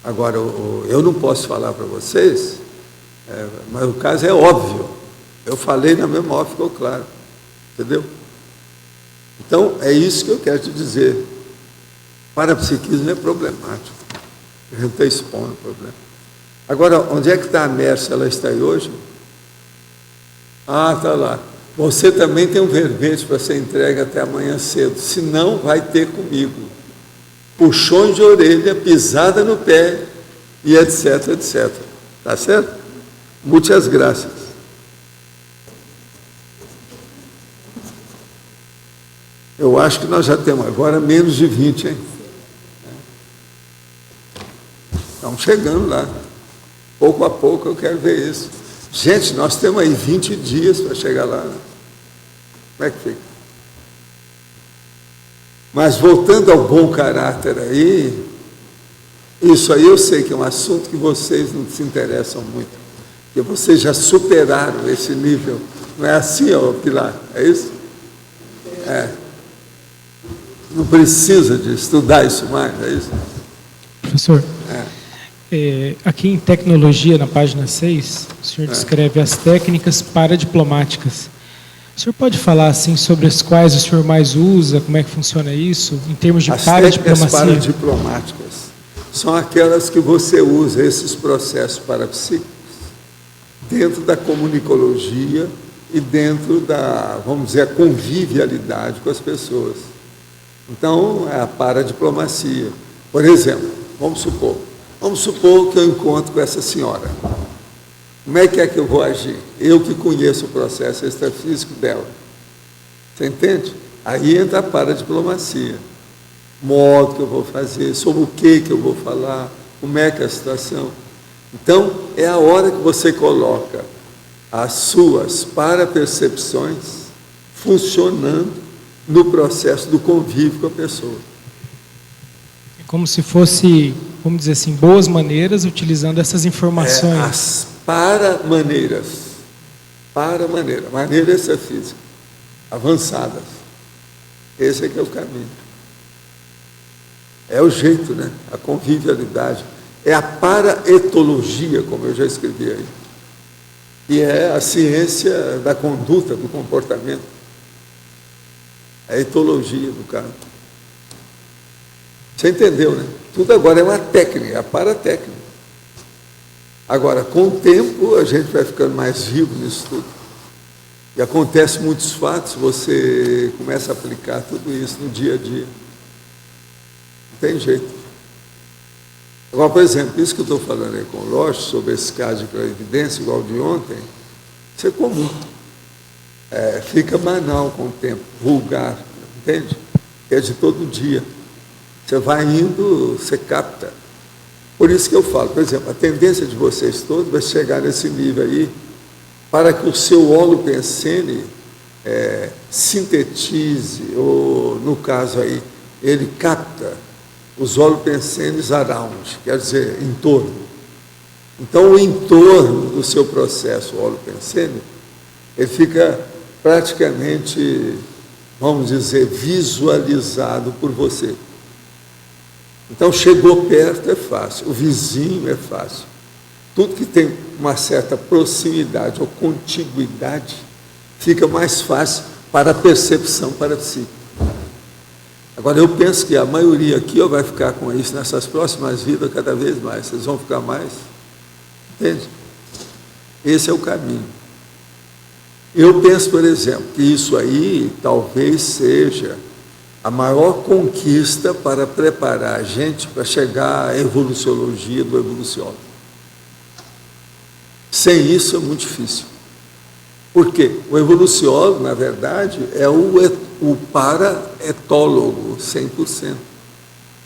Agora, eu não posso falar para vocês, mas o caso é óbvio. Eu falei na mesma hora, ficou claro. Entendeu? Então, é isso que eu quero te dizer. Parapsiquismo é problemático. A gente está expondo o problema. Agora, onde é que está a Mércia? Ela está aí hoje? Ah, está lá. Você também tem um verbete para ser entregue até amanhã cedo. Se não, vai ter comigo. Puxões de orelha, pisada no pé, e etc, etc. Tá certo? Muitas graças. Eu acho que nós já temos agora menos de 20, hein? Estamos chegando lá. Pouco a pouco eu quero ver isso. Gente, nós temos aí 20 dias para chegar lá. Né? Como é que fica? Mas voltando ao bom caráter aí, isso aí eu sei que é um assunto que vocês não se interessam muito, porque vocês já superaram esse nível. Não é assim, ó, Pilar? É isso? É. Não precisa de estudar isso mais, é isso? Professor, aqui em Tecnologia, na página 6, o senhor descreve as técnicas paradiplomáticas. O senhor pode falar assim sobre as quais o senhor mais usa, como é que funciona isso, em termos de paradiplomacia? As técnicas paradiplomáticas são aquelas que você usa, esses processos parapsíquicos, dentro da comunicologia e dentro da, vamos dizer, a convivialidade com as pessoas. Então, é a paradiplomacia. Por exemplo, vamos supor que eu encontro com essa senhora. Como é que eu vou agir? Eu que conheço o processo extrafísico dela. Você entende? Aí entra a paradiplomacia. Modo que eu vou fazer, sobre o que eu vou falar, como é que é a situação. Então, é a hora que você coloca as suas parapercepções funcionando no processo do convívio com a pessoa. É como se fosse, vamos dizer assim, boas maneiras utilizando essas informações. As paramaneiras. Maneira extrafísica. Avançadas. Esse é que é o caminho. É o jeito, né? A convivialidade. É a paraetologia, como eu já escrevi aí. E é a ciência da conduta, do comportamento. A etologia, no caso. Você entendeu, né? Tudo agora é uma técnica, é a paratécnica. Agora, com o tempo, a gente vai ficando mais vivo nisso tudo. E acontece muitos fatos, você começa a aplicar tudo isso no dia a dia. Não tem jeito. Agora, por exemplo, isso que eu estou falando aí com o Loche, sobre esse caso de clarividência, igual de ontem, isso é comum. Fica banal com o tempo, vulgar, entende? É de todo dia. Você vai indo, você capta. Por isso que eu falo, por exemplo, a tendência de vocês todos vai chegar nesse nível aí, para que o seu holopensene sintetize, ou, no caso aí, ele capta os holopensenes around, quer dizer, em torno. Então, o entorno do seu processo holopensene, ele fica praticamente, vamos dizer, visualizado por você. Então, chegou perto é fácil, o vizinho é fácil. Tudo que tem uma certa proximidade ou contiguidade fica mais fácil para a percepção parapsíquica. Agora, eu penso que a maioria aqui vai ficar com isso nessas próximas vidas cada vez mais. Vocês vão ficar mais. Entende? Esse é o caminho. Eu penso, por exemplo, que isso aí talvez seja a maior conquista para preparar a gente para chegar à evoluciologia do evoluciólogo. Sem isso é muito difícil. Por quê? O evoluciólogo, na verdade, é o paraetólogo, 100%.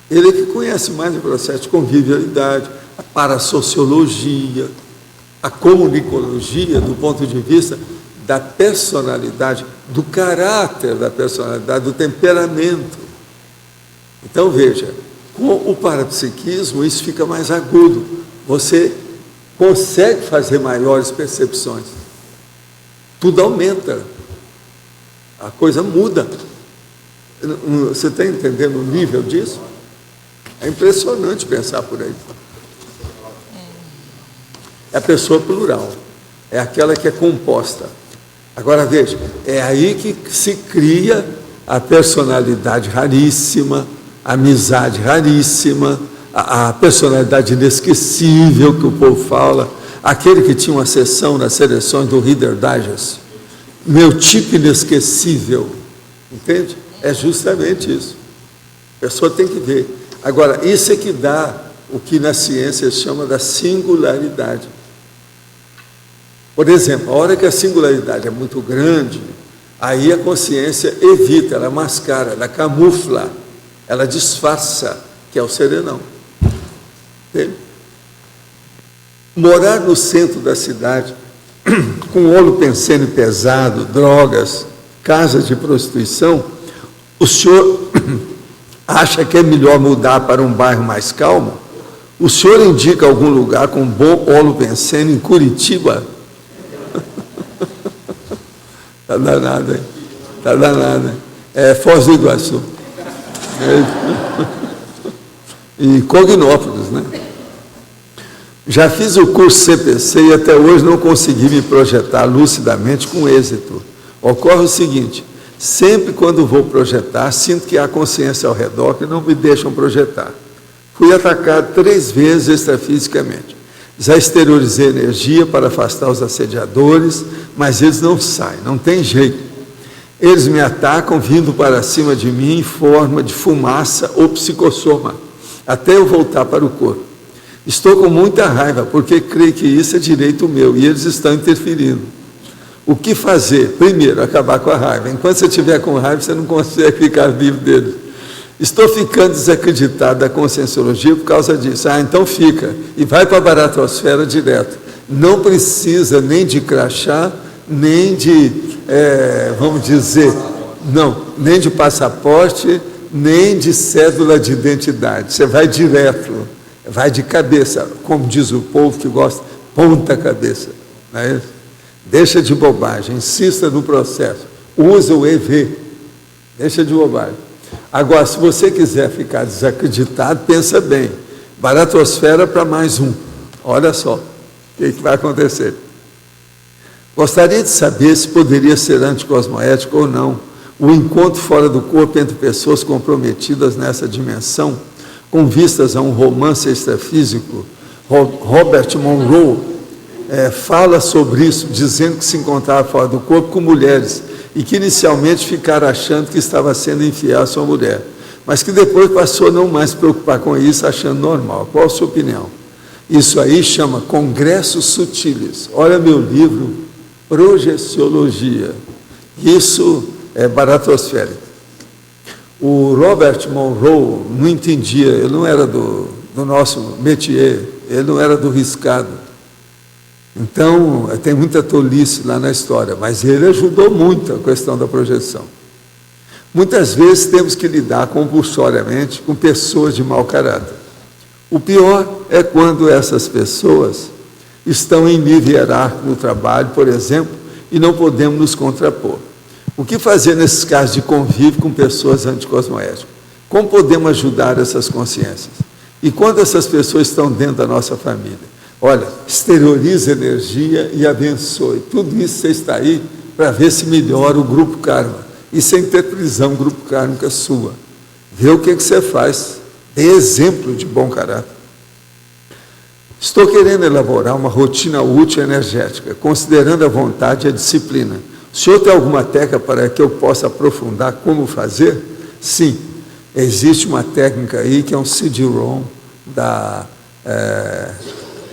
Ele é que conhece mais o processo de convivialidade, a parasociologia, a comunicologia, do ponto de vista da personalidade, do caráter da personalidade, do temperamento. Então, veja, com o parapsiquismo isso fica mais agudo. Você consegue fazer maiores percepções. Tudo aumenta. A coisa muda. Você está entendendo o nível disso? É impressionante pensar por aí. É a pessoa plural. É aquela que é composta. Agora veja, é aí que se cria a personalidade raríssima, a amizade raríssima, a personalidade inesquecível que o povo fala, aquele que tinha uma sessão nas seleções do Reader Digest, meu tipo inesquecível, entende? É justamente isso. A pessoa tem que ver. Agora, isso é que dá o que na ciência se chama da singularidade. Por exemplo, a hora que a singularidade é muito grande, aí a consciência evita, ela mascara, ela camufla, ela disfarça, que é o serenão. Entende? Morar no centro da cidade, com óleo pensene pesado, drogas, casas de prostituição, o senhor acha que é melhor mudar para um bairro mais calmo? O senhor indica algum lugar com bom óleo pensene em Curitiba? Está danado, hein? Está danado, hein? É Foz do Iguaçu. E Cognópolis, né? Já fiz o curso CPC e até hoje não consegui me projetar lucidamente com êxito. Ocorre o seguinte, sempre quando vou projetar, sinto que há consciência ao redor que não me deixam projetar. Fui atacado 3 vezes extrafisicamente. Já exteriorizei energia para afastar os assediadores, mas eles não saem, não tem jeito. Eles me atacam vindo para cima de mim em forma de fumaça ou psicossoma, até eu voltar para o corpo. Estou com muita raiva, porque creio que isso é direito meu, e eles estão interferindo. O que fazer? Primeiro, acabar com a raiva. Enquanto você estiver com raiva, você não consegue ficar livre deles. Estou ficando desacreditado da conscienciologia por causa disso. Então fica, e vai para a baratosfera direto. Não precisa nem de crachá, nem de, vamos dizer, não, nem de passaporte, nem de cédula de identidade. Você vai direto, vai de cabeça, como diz o povo que gosta, ponta cabeça. Não é isso? Deixa de bobagem, insista no processo, usa o EV, deixa de bobagem. Agora, se você quiser ficar desacreditado, pensa bem, baratosfera para mais um, olha só, o que vai acontecer. Gostaria de saber se poderia ser anticosmoético ou não, o encontro fora do corpo entre pessoas comprometidas nessa dimensão, com vistas a um romance extrafísico. Robert Monroe fala sobre isso, dizendo que se encontrava fora do corpo com mulheres e que inicialmente ficara achando que estava sendo infiel à sua mulher, mas que depois passou a não mais se preocupar com isso, achando normal. Qual a sua opinião? Isso aí chama Congressos Sutiles. Olha meu livro, Projeciologia. Isso é baratosférico. O Robert Monroe não entendia, ele não era do nosso métier, ele não era do riscado. Então, tem muita tolice lá na história, mas ele ajudou muito a questão da projeção. Muitas vezes temos que lidar compulsoriamente com pessoas de mau caráter. O pior é quando essas pessoas estão em nível hierárquico no trabalho, por exemplo, e não podemos nos contrapor. O que fazer nesses casos de convívio com pessoas anticosmoéticas? Como podemos ajudar essas consciências? E quando essas pessoas estão dentro da nossa família? Olha, exterioriza energia e abençoe. Tudo isso você está aí para ver se melhora o grupo karma. Isso é interprisão grupo kármica sua. Vê o que você faz. Dê exemplo de bom caráter. Estou querendo elaborar uma rotina útil e energética, considerando a vontade e a disciplina. O senhor tem alguma técnica para que eu possa aprofundar como fazer? Sim, existe uma técnica aí que é um CD-ROM da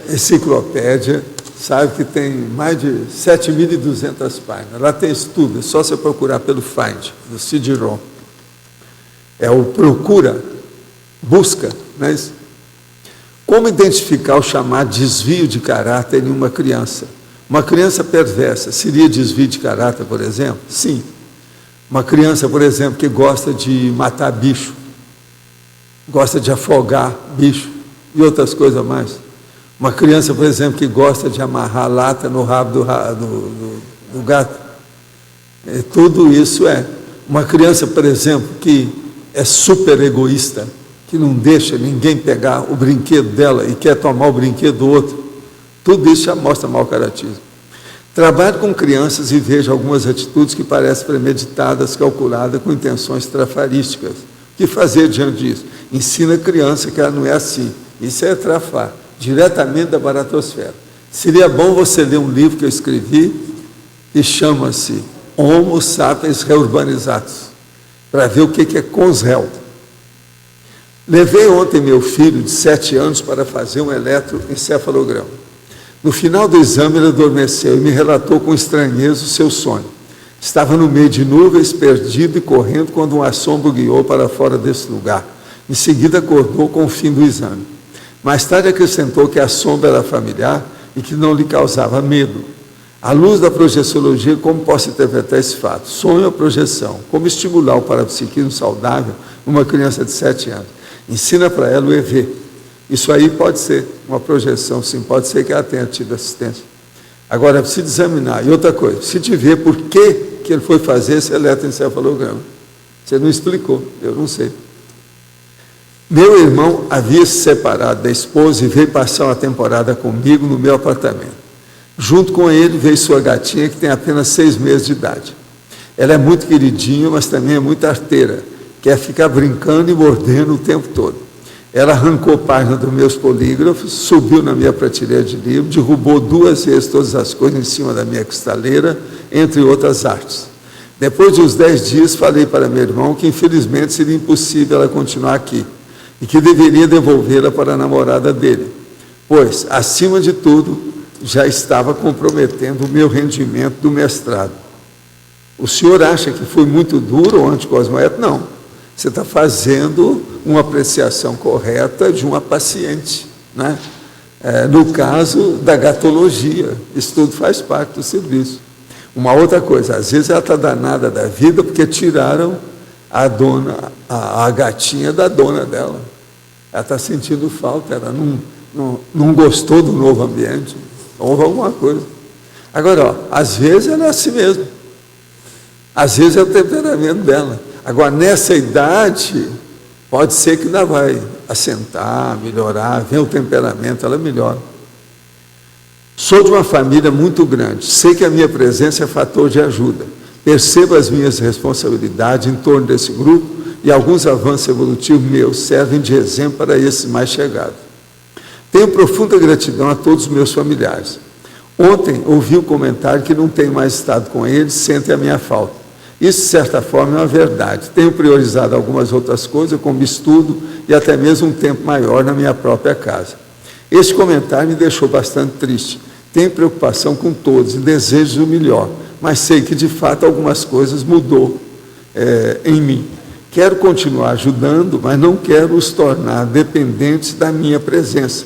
enciclopédia, sabe que tem mais de 7.200 páginas. Lá tem estudo, é só você procurar pelo Find, do CD-ROM. É o procura, busca, não é isso? Como identificar o chamado desvio de caráter em uma criança? Uma criança perversa seria desvio de caráter, por exemplo? Sim. Uma criança, por exemplo, que gosta de matar bicho, gosta de afogar bicho e outras coisas mais. Uma criança, por exemplo, que gosta de amarrar lata no rabo do gato. Tudo isso é. Uma criança, por exemplo, que é super egoísta, que não deixa ninguém pegar o brinquedo dela e quer tomar o brinquedo do outro. Tudo isso já mostra mau caratismo. Trabalho com crianças e vejo algumas atitudes que parecem premeditadas, calculadas, com intenções trafarísticas. O que fazer diante disso? Ensina a criança que ela não é assim. Isso é trafar, diretamente da baratosfera. Seria bom você ler um livro que eu escrevi, que chama-se Homo Sapiens Reurbanizados, para ver o que é consréu. Levei ontem meu filho de 7 anos para fazer um eletroencefalograma. No final do exame, ele adormeceu e me relatou com estranheza o seu sonho. Estava no meio de nuvens, perdido e correndo, quando um assombro guiou para fora desse lugar. Em seguida, acordou com o fim do exame. Mais tarde, acrescentou que a sombra era familiar e que não lhe causava medo. À luz da projeciologia, como posso interpretar esse fato? Sonho ou projeção? Como estimular o parapsiquismo saudável numa criança de 7 anos? Ensina para ela o EV. Isso aí pode ser uma projeção, sim, pode ser que ela tenha tido assistência. Agora, é preciso examinar. E outra coisa, se te ver por que ele foi fazer esse eletroencefalograma. Você não explicou, eu não sei. Meu irmão havia se separado da esposa e veio passar uma temporada comigo no meu apartamento. Junto com ele veio sua gatinha, que tem apenas 6 meses de idade. Ela é muito queridinha, mas também é muito arteira. Quer ficar brincando e mordendo o tempo todo. Ela arrancou página dos meus polígrafos, subiu na minha prateleira de livro, derrubou 2 vezes todas as coisas em cima da minha cristaleira, entre outras artes. Depois de uns 10 dias, falei para meu irmão que infelizmente seria impossível ela continuar aqui e que deveria devolvê-la para a namorada dele, pois, acima de tudo, já estava comprometendo o meu rendimento do mestrado. O senhor acha que foi muito duro o anticosmoético? Não. Você está fazendo uma apreciação correta de uma paciente, né? No caso da gatologia, isso tudo faz parte do serviço. Uma outra coisa, às vezes ela está danada da vida porque tiraram a gatinha da dona dela. Ela está sentindo falta, ela não gostou do novo ambiente, houve alguma coisa. Agora, às vezes ela é assim mesmo, às vezes é o temperamento dela. Agora, nessa idade, pode ser que ainda vai assentar, melhorar, vem o temperamento, ela melhora. Sou de uma família muito grande, sei que a minha presença é fator de ajuda. Percebo as minhas responsabilidades em torno desse grupo e alguns avanços evolutivos meus servem de exemplo para esses mais chegados. Tenho profunda gratidão a todos os meus familiares. Ontem ouvi um comentário que não tenho mais estado com eles, sentem a minha falta. Isso, de certa forma, é uma verdade. Tenho priorizado algumas outras coisas, como estudo e até mesmo um tempo maior na minha própria casa. Este comentário me deixou bastante triste. Tenho preocupação com todos e desejo o melhor, mas sei que, de fato, algumas coisas mudou em mim. Quero continuar ajudando, mas não quero os tornar dependentes da minha presença.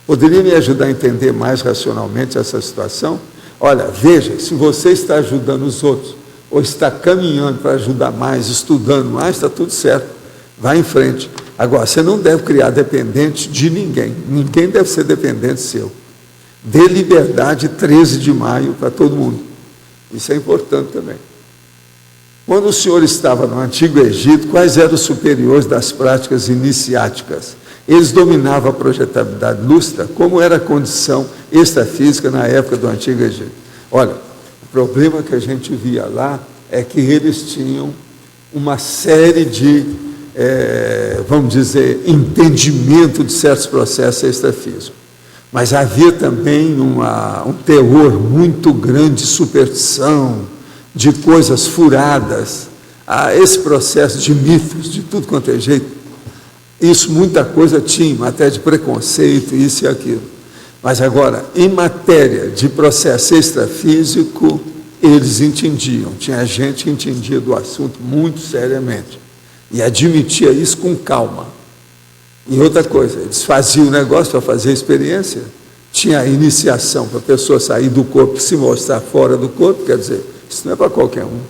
Poderia me ajudar a entender mais racionalmente essa situação? Olha, veja, se você está ajudando os outros, ou está caminhando para ajudar mais, estudando mais, está tudo certo, vai em frente. Agora, você não deve criar dependente de ninguém, ninguém deve ser dependente seu. Dê liberdade 13 de maio para todo mundo, isso é importante também. Quando o senhor estava no Antigo Egito, quais eram os superiores das práticas iniciáticas? Eles dominavam a projetabilidade lúcida? Como era a condição extrafísica na época do Antigo Egito? Olha, o problema que a gente via lá é que eles tinham uma série de, vamos dizer, entendimento de certos processos extrafísicos. Mas havia também um teor muito grande de superstição, de coisas furadas, esse processo de mitos, de tudo quanto é jeito. Isso, muita coisa tinha, até de preconceito, isso e aquilo. Mas agora, em matéria de processo extrafísico, eles entendiam. Tinha gente que entendia do assunto muito seriamente. E admitia isso com calma. E outra coisa, eles faziam o negócio para fazer a experiência. Tinha a iniciação para a pessoa sair do corpo e se mostrar fora do corpo. Quer dizer, isso não é para qualquer um.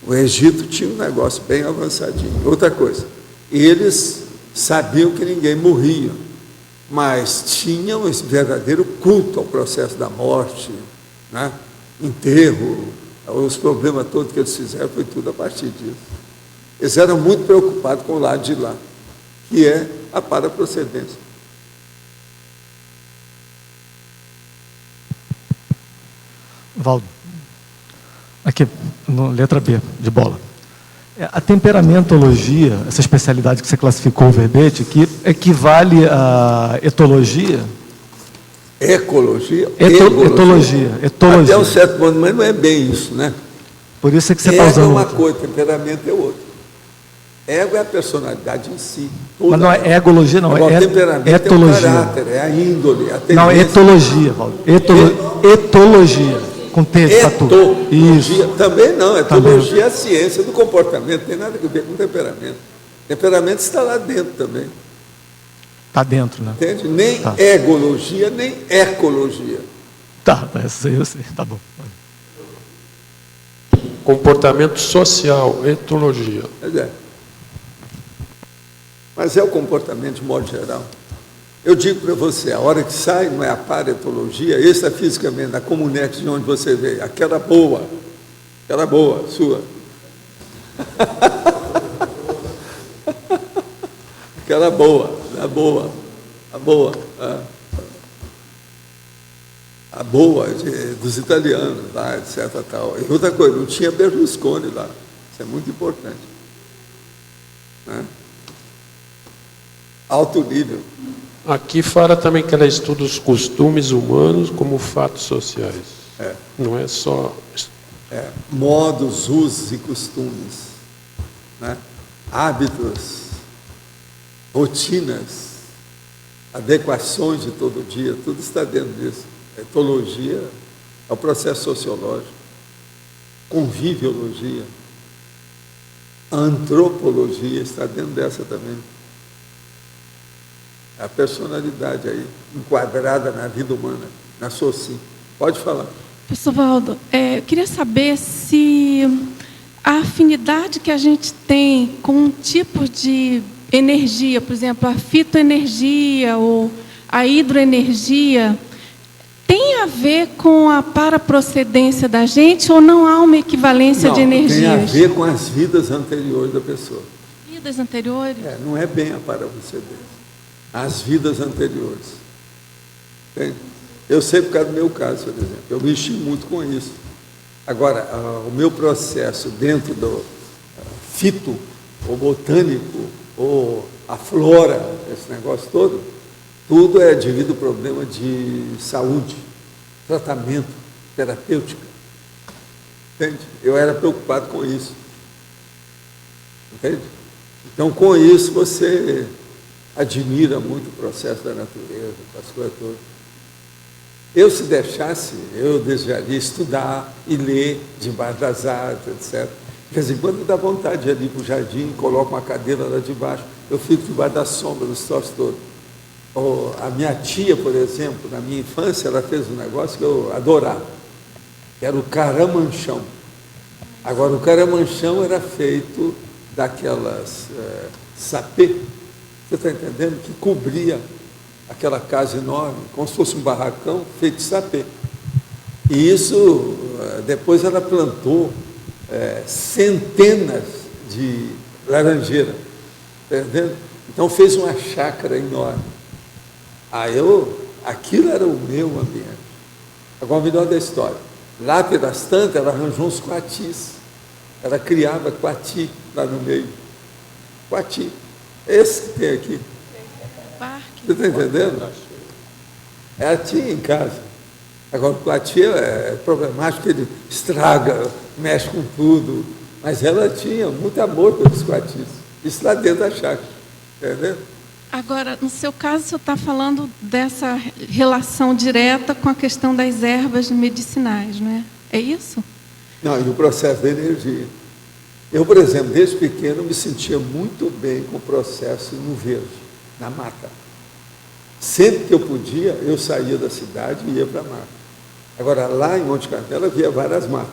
O Egito tinha um negócio bem avançadinho. Outra coisa, eles sabiam que ninguém morria, mas tinham esse verdadeiro culto ao processo da morte, né? Enterro, os problemas todos que eles fizeram, foi tudo a partir disso. Eles eram muito preocupados com o lado de lá, que é a paraprocedência. Valdo, aqui, letra B, de bola. A temperamentologia, essa especialidade que você classificou o verbete, que equivale à etologia? Ecologia? Etologia. Até um certo ponto, mas não é bem isso, né? Por isso é que você está Ego usando. é uma coisa, temperamento é outra. Ego é a personalidade em si. Mas não é egologia, não. Agora, É temperamento etologia. é o caráter, é a índole, a tendência. Não, é etologia, Valdo. Etologia. Com T, tatu. Etologia. Também não. Etologia é a ciência do comportamento. Não tem nada a ver com temperamento. Temperamento está lá dentro também. Está dentro, né? Entende? Nem egologia, nem ecologia. Tá, essa aí eu sei. Tá bom. Comportamento social, etologia. Mas é o comportamento de modo geral. Eu digo para você, a hora que sai não é a paretologia, extrafisicamente, na Comunex de onde você veio, aquela boa, sua. Aquela boa, a boa dos italianos lá, etc. Tal. E outra coisa, não tinha Berlusconi lá, isso é muito importante. Né? Alto nível. Aqui fala também que ela estuda os costumes humanos como fatos sociais. Não é só... Modos, usos e costumes. Né? Hábitos, rotinas, adequações de todo dia, tudo está dentro disso. A etologia é o processo sociológico. Conviviologia. A antropologia está dentro dessa também. A personalidade aí, enquadrada na vida humana, na SOCIM. Pode falar. Professor Valdo, eu queria saber se a afinidade que a gente tem com um tipo de energia, por exemplo, a fitoenergia ou a hidroenergia, tem a ver com a paraprocedência da gente ou não há uma equivalência de energias? Tem a ver com as vidas anteriores da pessoa. Vidas anteriores? Não é bem a paraprocedência. As vidas anteriores. Entende? Eu sei por causa do meu caso, por exemplo. Eu mexi muito com isso. Agora, o meu processo dentro do fito, ou botânico, ou a flora, esse negócio todo, tudo é devido ao problema de saúde, tratamento, terapêutica. Entende? Eu era preocupado com isso. Entende? Então, com isso, você admira muito o processo da natureza, as coisas todas. Eu, se deixasse, eu desejaria estudar e ler debaixo das árvores, etc. De vez em quando dá vontade de ir ali para o jardim, coloco uma cadeira lá debaixo, eu fico debaixo da sombra dos troços todos. A minha tia, por exemplo, na minha infância, ela fez um negócio que eu adorava, que era o caramanchão. Agora, o caramanchão era feito daquelas sapê, você está entendendo? Que cobria aquela casa enorme, como se fosse um barracão feito de sapê. E isso, depois ela plantou centenas de laranjeiras, está entendendo? Então fez uma chácara enorme. Aquilo era o meu ambiente. Agora, o melhor da história, lá pelas tantas, ela arranjou uns coatis. Ela criava coati lá no meio. Coati. Esse que tem aqui. Você está entendendo? Ela tinha em casa. Agora, o coati é problemático, ele estraga, mexe com tudo. Mas ela tinha muito amor pelos coatis. Isso lá dentro da chácara. Entendeu? Agora, no seu caso, o senhor está falando dessa relação direta com a questão das ervas medicinais, não é? É isso? Não, e o processo da energia. Eu, por exemplo, desde pequeno, me sentia muito bem com o processo no verde, na mata. Sempre que eu podia, eu saía da cidade e ia para a mata. Agora, lá em Monte Carmelo, havia várias matas.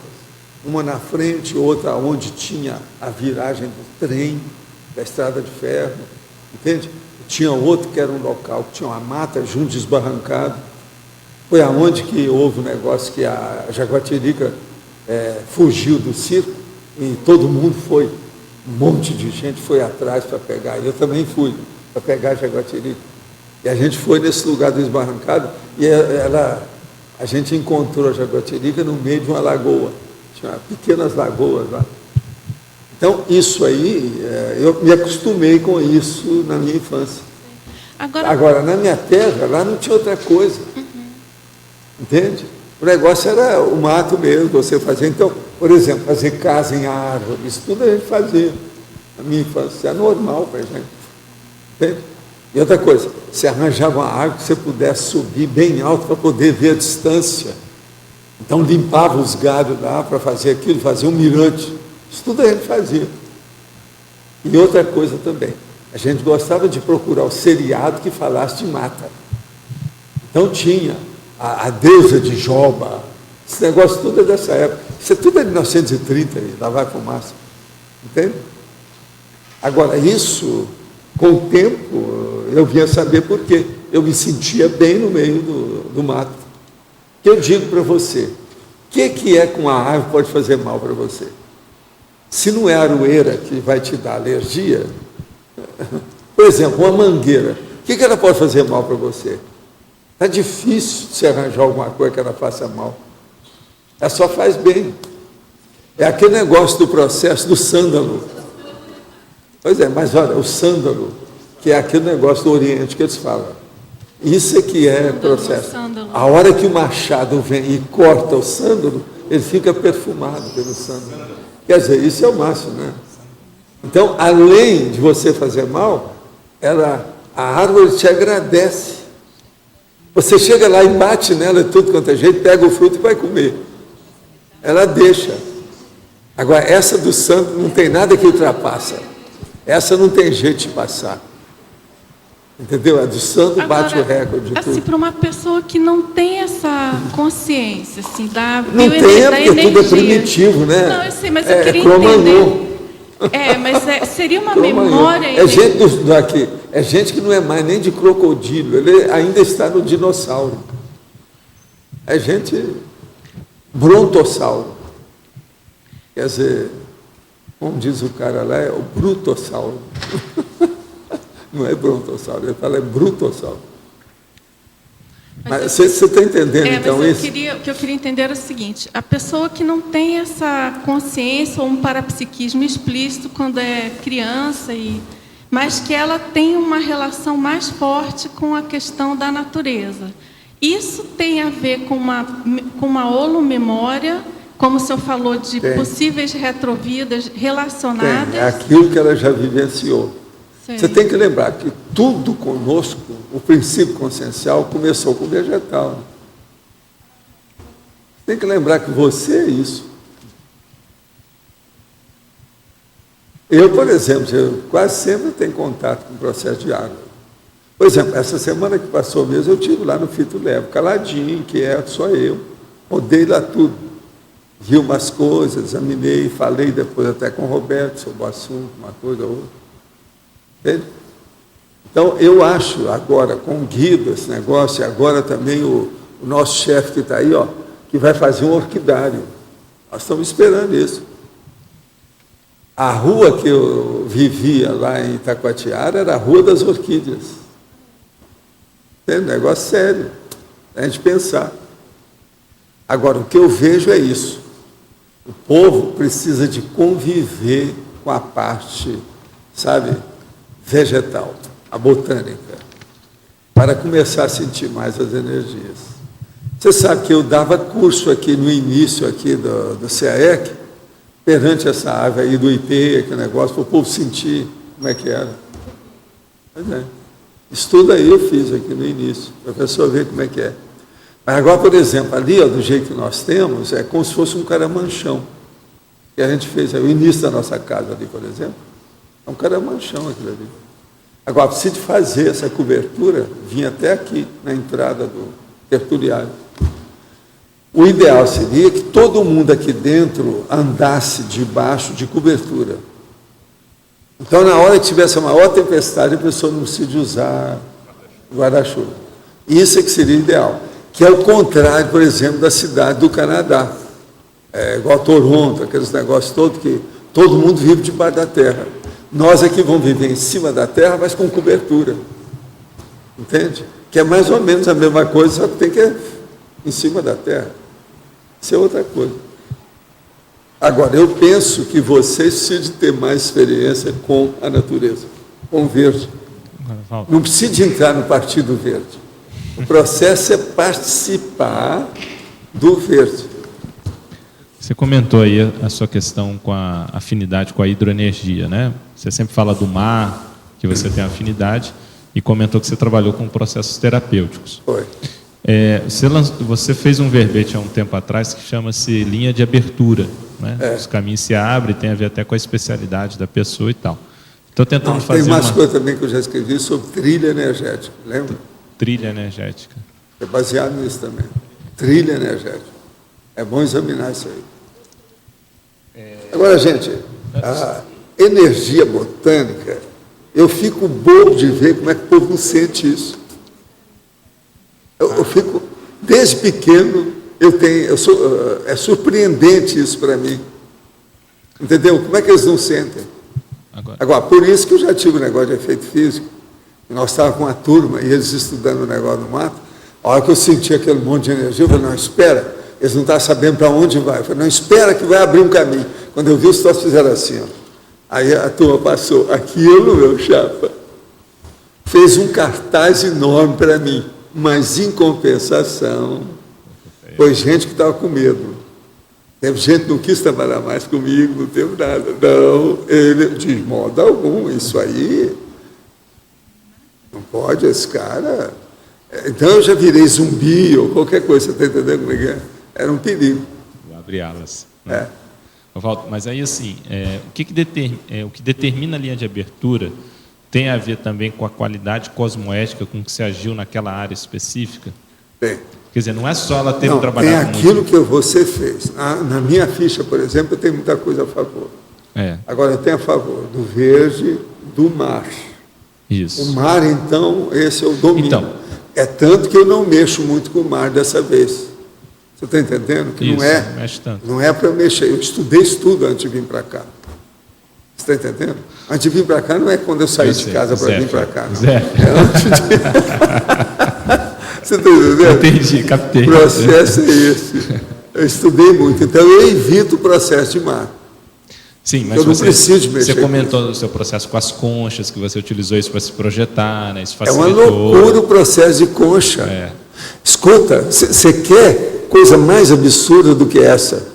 Uma na frente, outra onde tinha a viragem do trem, da estrada de ferro, entende? Tinha outro que era um local que tinha uma mata junto desbarrancado. Foi aonde que houve um negócio que a jaguatirica fugiu do circo e todo mundo foi, um monte de gente foi atrás para pegar. Eu também fui para pegar a jaguatirica. E a gente foi nesse lugar do desbarrancado e ela a gente encontrou a jaguatirica no meio de uma lagoa. Tinha pequenas lagoas lá. Então, isso aí, eu me acostumei com isso na minha infância. Agora, na minha terra, lá não tinha outra coisa. Entende? O negócio era o mato mesmo, você fazia. Então, por exemplo, fazer casa em árvore, isso tudo a gente fazia. Na minha infância, era normal para a gente. Entende? E outra coisa, você arranjava uma árvore que você pudesse subir bem alto para poder ver a distância. Então, limpava os galhos lá para fazer aquilo, fazia um mirante. Isso tudo a gente fazia. E outra coisa também, a gente gostava de procurar o seriado que falasse de mata. Então tinha a deusa de Joba, esse negócio tudo é dessa época. Isso é tudo de 1930, lá vai fumaça. Entende? Agora, isso, com o tempo, eu vinha saber por quê. Eu me sentia bem no meio do mato. Eu digo para você, o que é que uma árvore pode fazer mal para você? Se não é a aroeira que vai te dar alergia, por exemplo, uma mangueira, o que ela pode fazer mal para você? Está difícil de se arranjar alguma coisa que ela faça mal. Ela só faz bem. É aquele negócio do processo do sândalo. Pois é, mas olha, o sândalo, que é aquele negócio do Oriente que eles falam. Isso é que é processo. A hora que o machado vem e corta o sândalo, ele fica perfumado pelo sândalo. Quer dizer, isso é o máximo, né? Então, além de você fazer mal, a árvore te agradece. Você chega lá e bate nela de tudo quanto é jeito, pega o fruto e vai comer. Ela deixa. Agora, essa do santo não tem nada que ultrapassa. Essa não tem jeito de passar. Entendeu? A do santo bate o recorde de assim, tudo. para uma pessoa que não tem essa consciência, assim, da não tem, da porque energia. Tudo é primitivo, né? Não, eu sei, mas eu queria entender. Mas seria uma memória... É gente daqui, é gente que não é mais nem de crocodilo, ele ainda está no dinossauro. É gente brontossauro. Quer dizer, como diz o cara lá, é o brutossauro. Não é brontossauro, ele fala é brutossauro. Mas você está entendendo, então, mas isso? O que eu queria entender era o seguinte, a pessoa que não tem essa consciência ou um parapsiquismo explícito quando é criança, mas que ela tem uma relação mais forte com a questão da natureza. Isso tem a ver com uma holomemória, como o senhor falou, de possíveis retrovidas relacionadas? Tem, é aquilo que ela já vivenciou. Sim. Você tem que lembrar que tudo conosco, o princípio consciencial, começou com o vegetal. Tem que lembrar que você é isso. Eu, por exemplo, quase sempre tenho contato com o processo de água. Por exemplo, essa semana que passou mesmo, eu estive lá no Fito Levo, caladinho, inquieto, só eu. Rodei lá tudo. Vi umas coisas, examinei, falei depois até com o Roberto sobre o assunto, uma coisa ou outra. Entende? Então, eu acho agora, com o Guido, esse negócio, e agora também o nosso chefe que está aí, que vai fazer um orquidário. Nós estamos esperando isso. A rua que eu vivia lá em Itacoatiara era a Rua das Orquídeas. Entende? Negócio sério, a gente pensar. Agora, o que eu vejo é isso. O povo precisa de conviver com a parte, sabe, vegetal, a botânica, para começar a sentir mais as energias. Você sabe que eu dava curso aqui no início aqui do CAEC, perante essa ave aí do IP, aquele negócio, para o povo sentir como é que era. Pois é. Estudo aí eu fiz aqui no início, para a pessoa ver como é que é. Mas agora, por exemplo, ali, do jeito que nós temos, é como se fosse um caramanchão, que a gente fez, o início da nossa casa ali, por exemplo, é um caramanchão aquilo ali. Agora, precisa de fazer essa cobertura, vinha até aqui, na entrada do tertuliário. O ideal seria que todo mundo aqui dentro andasse debaixo de cobertura. Então, na hora que tivesse a maior tempestade, a pessoa não precisa usar guarda-chuva. Isso é que seria ideal. Que é o contrário, por exemplo, da cidade do Canadá. É igual Toronto, aqueles negócios todos que todo mundo vive debaixo da terra. Nós aqui vamos viver em cima da terra, mas com cobertura. Entende? Que é mais ou menos a mesma coisa, só que tem que em cima da terra. Isso é outra coisa. Agora, eu penso que vocês precisam ter mais experiência com a natureza, com o verde. Não precisa de entrar no Partido Verde. O processo é participar do verde. Você comentou aí a sua questão com a afinidade com a hidroenergia, né? Você sempre fala do mar, que você tem afinidade, e comentou que você trabalhou com processos terapêuticos. Foi. Você fez um verbete há um tempo atrás que chama-se linha de abertura, né? Os caminhos se abrem, tem a ver até com a especialidade da pessoa e tal. Estou tentando fazer tem umas coisas também que eu já escrevi sobre trilha energética, lembra? Trilha energética. É baseado nisso também. Trilha energética. É bom examinar isso aí. Agora, gente, a energia botânica, eu fico bobo de ver como é que o povo não sente isso. Eu fico, desde pequeno, é surpreendente isso para mim. Entendeu? Como é que eles não sentem? Agora, por isso que eu já tive um negócio de efeito físico. Nós estávamos com uma turma e eles estudando o negócio do mato. A hora que eu senti aquele monte de energia, eu falei, não, espera, eles não estão sabendo para onde vai. Eu falei, não, espera que vai abrir um caminho. Quando eu vi, os troços fizeram assim, ó. Aí a turma passou, aquilo, meu chapa, fez um cartaz enorme para mim, mas em compensação, foi gente que estava com medo. Teve gente que não quis trabalhar mais comigo, não teve nada. Não, ele, de modo algum, isso aí, não pode, esse cara... Então eu já virei zumbi ou qualquer coisa, você está entendendo como é que é? Era um perigo. Vou abrir alas. Né? Walter, mas aí assim, o que determina a linha de abertura tem a ver também com a qualidade cosmoética com que se agiu naquela área específica? Tem. Quer dizer, não é só ela ter trabalhado tem aquilo que você fez. Na minha ficha, por exemplo, eu tenho muita coisa a favor. Agora, eu tenho a favor do verde, do mar. Isso. O mar, então, esse é o domínio. Então, é tanto que eu não mexo muito com o mar dessa vez. Você está entendendo? Que isso, não é para eu mexer. Eu estudei tudo antes de vir para cá. Você está entendendo? Antes de vir para cá não é quando eu saí de casa para vir para cá. Não. É antes de... Você está entendendo? Entendi, captei. O processo é esse. Eu estudei muito, então eu evito o processo de mar. Sim, mas eu não preciso de mexer. Você comentou o seu processo com as conchas, que você utilizou isso para se projetar, né? Isso facilitou. É uma loucura o processo de concha. Escuta, você quer coisa mais absurda do que essa?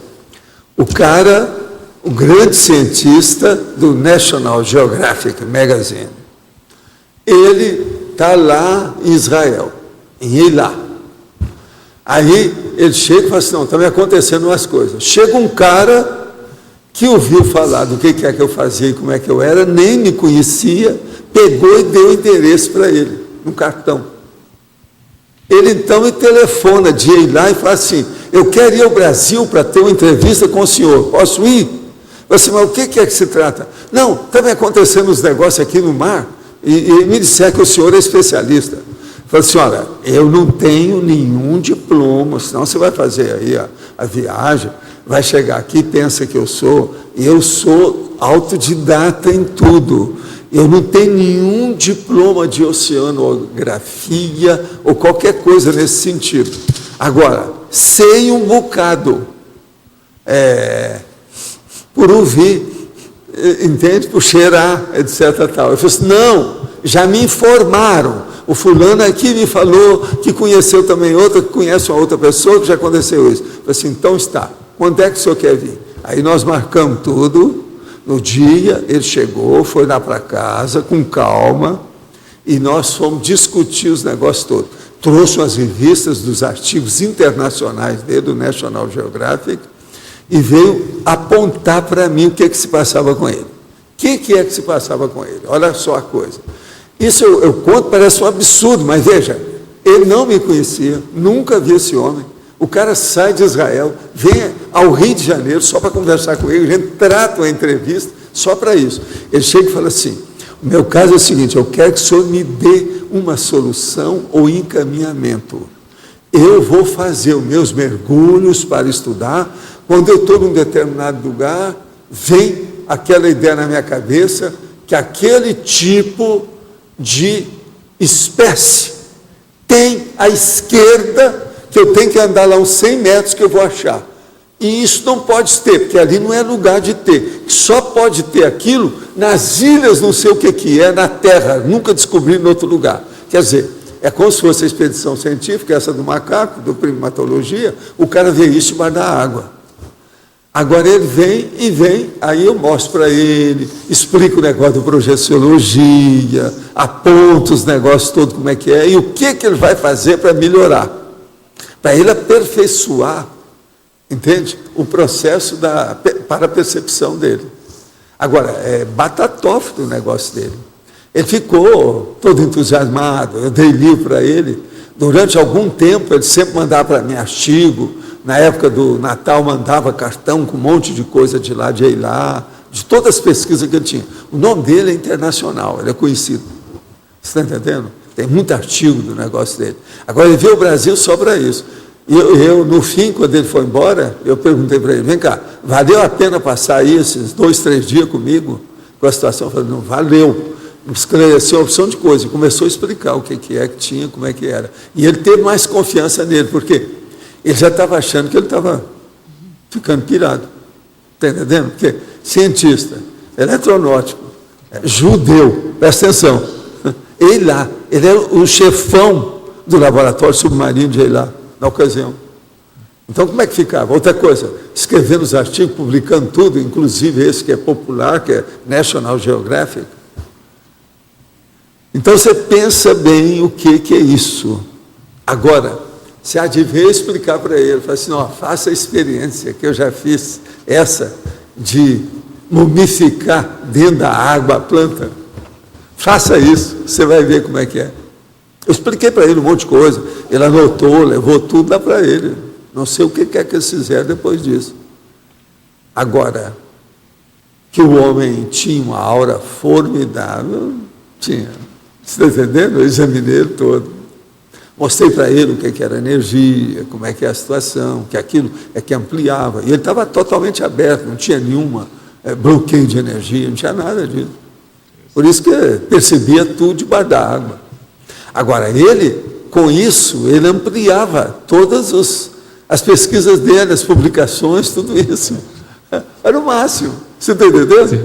O cara, o grande cientista do National Geographic Magazine, ele está lá em Israel, em Eilat. Aí ele chega e fala assim, não, está me acontecendo umas coisas. Chega um cara que ouviu falar do que é que eu fazia e como é que eu era, nem me conhecia, pegou e deu endereço para ele, num cartão. Ele então me telefona de ir lá e fala assim, eu quero ir ao Brasil para ter uma entrevista com o senhor, posso ir? Eu falei assim, mas o que é que se trata? Não, está me acontecendo uns negócios aqui no mar, e me disseram que o senhor é especialista. Eu falei assim, olha, eu não tenho nenhum diploma, senão você vai fazer aí a viagem, vai chegar aqui e pensa que eu sou autodidata em tudo. Eu não tenho nenhum diploma de oceanografia ou qualquer coisa nesse sentido. Agora, sei um bocado, por ouvir, entende? Por cheirar, etc. Tal. Eu falei assim, não, já me informaram. O fulano aqui me falou que conheceu também outra, que conhece uma outra pessoa, que já aconteceu isso. Eu falei assim, então está. Quando é que o senhor quer vir? Aí nós marcamos tudo, no dia ele chegou, foi lá para casa, com calma, e nós fomos discutir os negócios todos. Trouxe umas revistas dos artigos internacionais dele, do National Geographic, e veio apontar para mim o que se passava com ele. O que é que se passava com ele? Olha só a coisa. Isso eu conto, parece um absurdo, mas veja, ele não me conhecia, nunca vi esse homem. O cara sai de Israel, vem ao Rio de Janeiro só para conversar com ele, a gente trata uma entrevista só para isso. Ele chega e fala assim, o meu caso é o seguinte, eu quero que o senhor me dê uma solução ou encaminhamento. Eu vou fazer os meus mergulhos para estudar, quando eu estou num determinado lugar, vem aquela ideia na minha cabeça, que aquele tipo de espécie tem à esquerda que eu tenho que andar lá uns 100 metros que eu vou achar. E isso não pode ter, porque ali não é lugar de ter. Só pode ter aquilo nas ilhas, não sei o que é, na Terra, nunca descobri em outro lugar. Quer dizer, é como se fosse a expedição científica, essa do macaco, do primatologia, o cara vê isso debaixo da água. Agora ele vem, aí eu mostro para ele, explico o negócio do projeciologia, aponto os negócios todos como é que é, e o que ele vai fazer para melhorar. Para ele aperfeiçoar, entende? O processo para a percepção dele. Agora, é batatófito o negócio dele. Ele ficou todo entusiasmado, eu dei livro para ele. Durante algum tempo, ele sempre mandava para mim artigo. Na época do Natal, mandava cartão com um monte de coisa de lá, de Eilat, de todas as pesquisas que ele tinha. O nome dele é internacional, ele é conhecido. Você está entendendo? Tem muito artigo do negócio dele. Agora, ele veio ao Brasil só para isso. E eu, no fim, quando ele foi embora, eu perguntei para ele, vem cá, valeu a pena passar aí esses 2, 3 dias comigo, com a situação? Eu falei, não, valeu. Esclareceu uma opção de coisa. Começou a explicar o que é que tinha, como é que era. E ele teve mais confiança nele, porque ele já estava achando que ele estava ficando pirado. Está entendendo? Porque cientista, eletronáutico, judeu, presta atenção, Eilat, ele era o chefão do laboratório submarino de Eilat, na ocasião. Então, como é que ficava? Outra coisa, escrevendo os artigos, publicando tudo, inclusive esse que é popular, que é National Geographic. Então, você pensa bem o que é isso. Agora, você há de ver explicar para ele, fala assim, ó, faça a experiência que eu já fiz, essa de mumificar dentro da água a planta. Faça isso, você vai ver como é que é. Eu expliquei para ele um monte de coisa, ele anotou, levou tudo lá para ele. Não sei o que é que eles fizeram depois disso. Agora, que o homem tinha uma aura formidável, tinha. Você está entendendo? Eu examinei ele todo. Mostrei para ele o que era energia, como é que é a situação, que aquilo é que ampliava. E ele estava totalmente aberto, não tinha nenhuma bloqueio de energia, não tinha nada disso. Por isso que percebia tudo debaixo da água. Agora, ele, com isso, ele ampliava todas as pesquisas dele, as publicações, tudo isso. Era o máximo. Você está entendendo? Sim.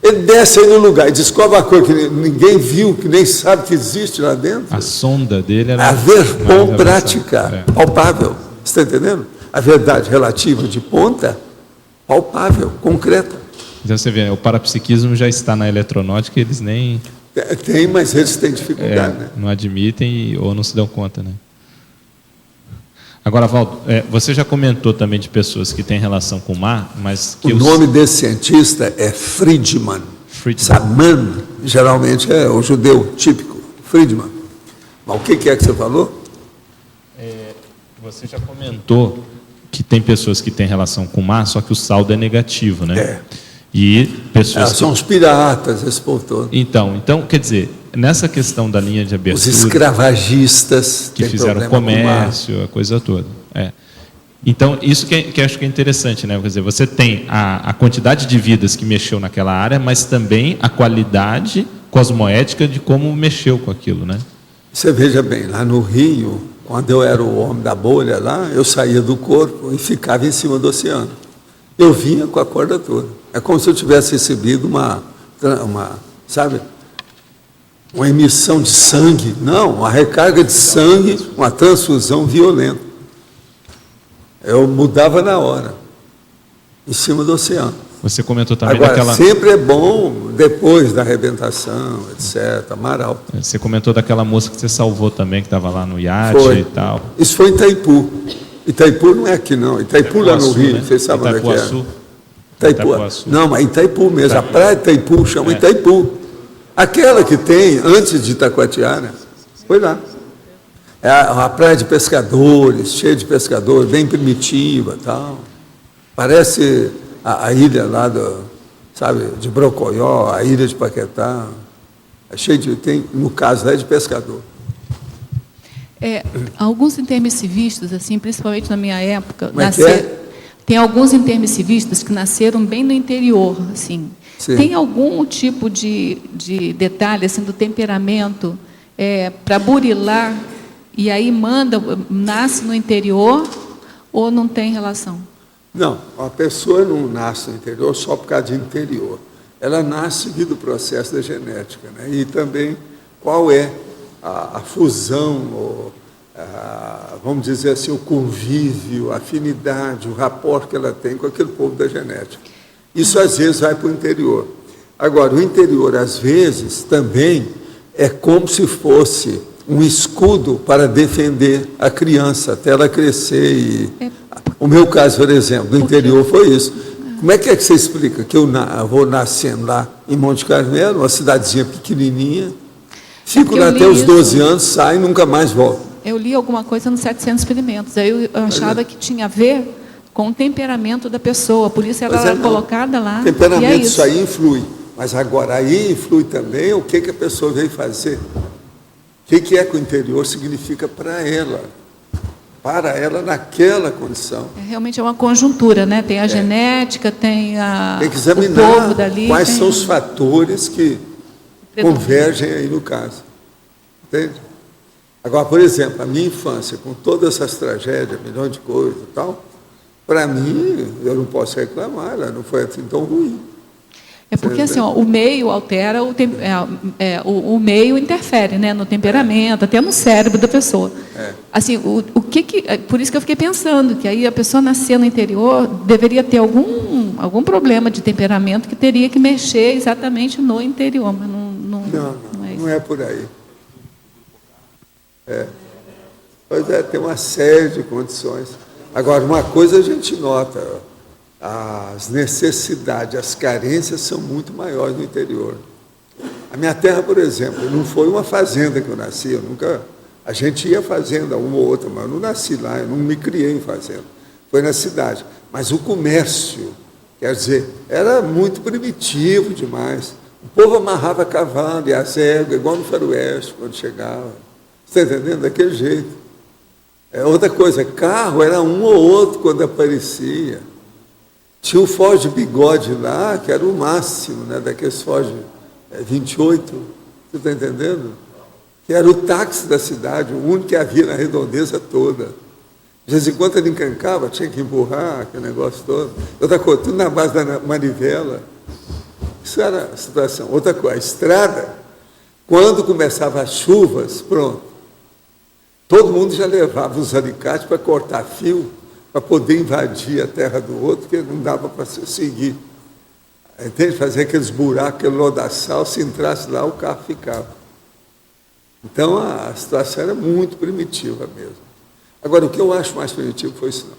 Ele desce aí no lugar e descobre uma coisa que ninguém viu, que nem sabe que existe lá dentro. A sonda dele era... A ver com prática, palpável. Você está entendendo? A verdade relativa de ponta, palpável, concreta. Então você vê, o parapsiquismo já está na eletronáutica, eles nem... Tem, mas eles têm dificuldade, né? Não admitem ou não se dão conta, né? Agora, Valdo, você já comentou também de pessoas que têm relação com o mar, mas... O nome desse cientista é Friedman. Saman, geralmente é o judeu típico, Friedman. Mas o que é que você falou? Você já comentou que tem pessoas que têm relação com o mar, só que o saldo é negativo, né? É. E pessoas são os piratas, esse povo todo. Então, quer dizer, nessa questão da linha de abertura... Os escravagistas que fizeram comércio, a coisa toda. Então, isso que acho que é interessante, né? Quer dizer, você tem a quantidade de vidas que mexeu naquela área, mas também a qualidade cosmoética de como mexeu com aquilo, né? Você veja bem, lá no Rio, quando eu era o homem da bolha lá, eu saía do corpo e ficava em cima do oceano. Eu vinha com a corda toda. É como se eu tivesse recebido uma emissão de sangue. Não, uma recarga de sangue, uma transfusão violenta. Eu mudava na hora, em cima do oceano. Você comentou também agora, daquela... sempre é bom, depois da arrebentação, etc., mar alto. Você comentou daquela moça que você salvou também, que estava lá no iate e tal. Isso foi em Itaipu. Itaipu não é aqui, não. Itaipu lá no Rio, né? Vocês sabem onde é que é. Itaipu. Não, mas Itaipu mesmo. A praia de Itaipu chama Itaipu. Aquela que tem antes de Itacoatiara. Foi lá. É uma praia de pescadores, cheia de pescadores, bem primitiva, tal. Parece a ilha lá de Brocoió, a ilha de Paquetá. É cheio tem, no caso lá, é de pescador. Alguns intermissivistas, assim, principalmente na minha época, nasceram. Tem alguns intermissivistas que nasceram bem no interior, assim. Sim. Tem algum tipo de detalhe assim do temperamento para burilar e aí nasce no interior ou não tem relação? Não, a pessoa não nasce no interior só por causa de interior. Ela nasce devido ao processo da genética, né? E também qual é a fusão, vamos dizer assim, o convívio, a afinidade, o rapport que ela tem com aquele povo da genética. Isso às vezes vai para o interior. Agora, o interior às vezes também é como se fosse um escudo para defender a criança até ela crescer. O meu caso, por exemplo, no interior foi isso. Como é que você explica que eu vou nascendo lá em Monte Carmelo, uma cidadezinha pequenininha, fico lá até os 12 anos, saio e nunca mais volto? Eu li alguma coisa nos 700 experimentos, aí eu achava que tinha a ver com o temperamento da pessoa, por isso ela era colocada lá. Temperamento, isso aí influi. Mas agora, aí influi também o que a pessoa veio fazer. O que é que o interior significa para ela naquela condição. Realmente é uma conjuntura, né? Tem a genética, tem que examinar o povo dali. Quais são os fatores que convergem aí no caso. Entende? Agora, por exemplo, a minha infância, com todas essas tragédias, milhões de coisas e tal, para mim, eu não posso reclamar, ela não foi assim tão ruim. É porque assim, o meio altera, o meio interfere, né, no temperamento, até no cérebro da pessoa. Assim, por isso que eu fiquei pensando que aí a pessoa nascer no interior deveria ter algum problema de temperamento que teria que mexer exatamente no interior, mas não é por aí. Pois é, tem uma série de condições. Agora, uma coisa a gente nota, as necessidades, as carências são muito maiores no interior. A minha terra, por exemplo, não foi uma fazenda que eu nasci, a gente ia fazenda uma ou outra, mas eu não nasci lá, eu não me criei em fazenda, foi na cidade. Mas o comércio, quer dizer, era muito primitivo demais. O povo amarrava cavalo e as éguas, igual no faroeste, quando chegava. Você está entendendo? Daquele jeito. Outra coisa, carro era um ou outro quando aparecia. Tinha o Ford Bigode lá, que era o máximo, né, daqueles Ford 28, você está entendendo? Que era o táxi da cidade, o único que havia na redondeza toda. De vez em quando ele encancava, tinha que empurrar aquele negócio todo. Outra coisa, tudo na base da manivela. Isso era a situação. Outra coisa, a estrada, quando começavam as chuvas, pronto. Todo mundo já levava os alicates para cortar fio, para poder invadir a terra do outro, porque não dava para se seguir. Entende? Fazer aqueles buracos, aquele lodaçal, se entrasse lá, o carro ficava. Então, a situação era muito primitiva mesmo. Agora, o que eu acho mais primitivo foi isso não.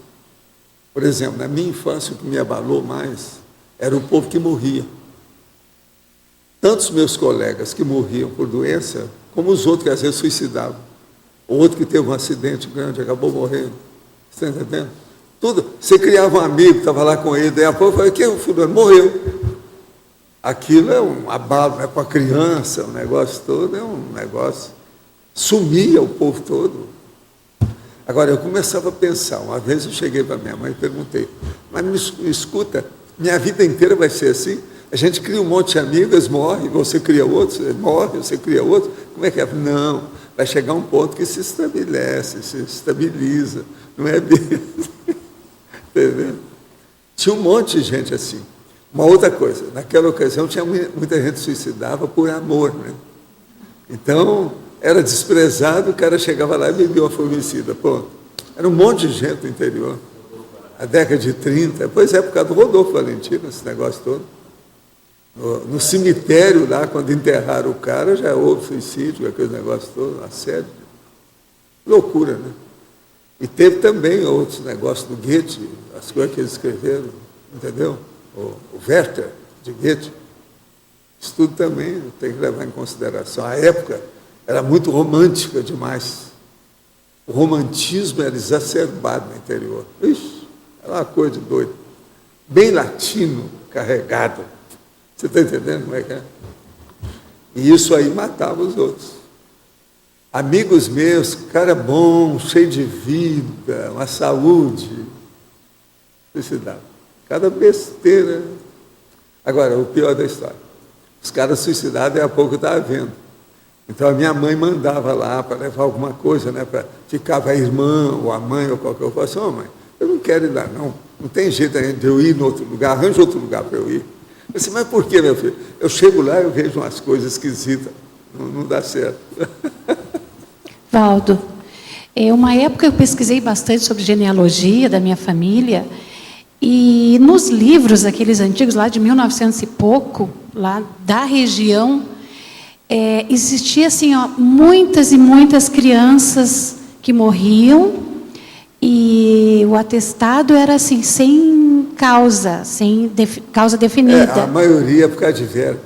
Por exemplo, na minha infância, o que me abalou mais era o povo que morria. Tantos meus colegas que morriam por doença, como os outros que às vezes suicidavam. O outro que teve um acidente grande, acabou morrendo. Você está entendendo? Tudo. Você criava um amigo, estava lá com ele, daí a pouco eu falei, o fulano morreu. Aquilo é um abalo, né, para a criança, o negócio todo, é um negócio. Sumia o povo todo. Agora, eu começava a pensar, uma vez eu cheguei para minha mãe e perguntei, mas me escuta, minha vida inteira vai ser assim? A gente cria um monte de amigos, morre, você cria outros, morre, você cria outro. Como é que é? Não, vai chegar um ponto que se estabelece, se estabiliza. Não é mesmo? Entendeu? Tinha um monte de gente assim. Uma outra coisa, naquela ocasião tinha muita gente que suicidava por amor, né? Então, era desprezado, o cara chegava lá e bebia uma formicida. Pô, era um monte de gente no interior. A década de 30, depois é por causa do Rodolfo Valentino, esse negócio todo. No cemitério lá, quando enterraram o cara, já houve suicídio, aquele negócio todo, assédio. Loucura, né? E teve também outros negócios do Goethe, as coisas que eles escreveram, entendeu? O Werther de Goethe. Isso tudo também tem que levar em consideração. A época era muito romântica demais. O romantismo era exacerbado no interior. Ixi, era uma coisa de doido. Bem latino, carregado. Você está entendendo como é que é? E isso aí matava os outros. Amigos meus, cara bom, cheio de vida, uma saúde, suicidava. Cada besteira. Agora, o pior da história. Os caras suicidados, daqui a pouco eu estava vendo. Então a minha mãe mandava lá para levar alguma coisa, né? Ficava a irmã ou a mãe ou qualquer coisa. Eu falava assim, mãe, eu não quero ir lá, não. Não tem jeito de eu ir em outro lugar, arranja outro lugar para eu ir. Eu disse, mas por que, meu filho? Eu chego lá e eu vejo umas coisas esquisitas. Não dá certo. Valdo, uma época eu pesquisei bastante sobre genealogia da minha família, e nos livros, aqueles antigos, lá de 1900 e pouco, lá da região, existia assim, ó, muitas e muitas crianças que morriam, e o atestado era assim, sem causa, causa definida. A maioria por causa de verme.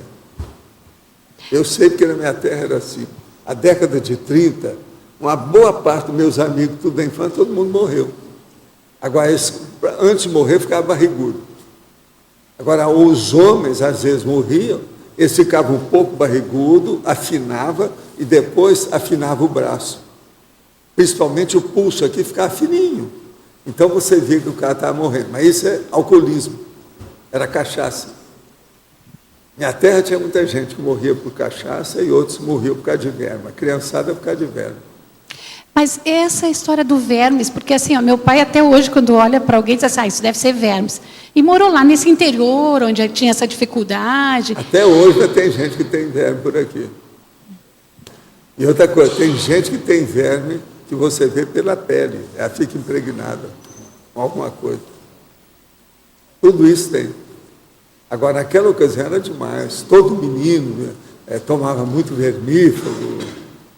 Eu sei porque na minha terra era assim. A década de 30, uma boa parte dos meus amigos, tudo da infância, todo mundo morreu. Agora, antes de morrer, ficava barrigudo. Agora, os homens, às vezes, morriam, eles ficavam um pouco barrigudo, afinava, e depois afinava o braço. Principalmente o pulso aqui ficava fininho. Então, você via que o cara estava morrendo. Mas isso é alcoolismo. Era cachaça. Minha terra tinha muita gente que morria por cachaça e outros morriam por causa de verme. A criançada por causa de verme. Mas essa história do vermes, porque assim, ó, meu pai até hoje, quando olha para alguém, diz assim, isso deve ser vermes. E morou lá nesse interior, onde tinha essa dificuldade. Até hoje já tem gente que tem verme por aqui. E outra coisa, tem gente que tem verme que você vê pela pele. Ela fica impregnada com alguma coisa. Tudo isso tem. Agora, naquela ocasião era demais. Todo menino tomava muito vermífugo,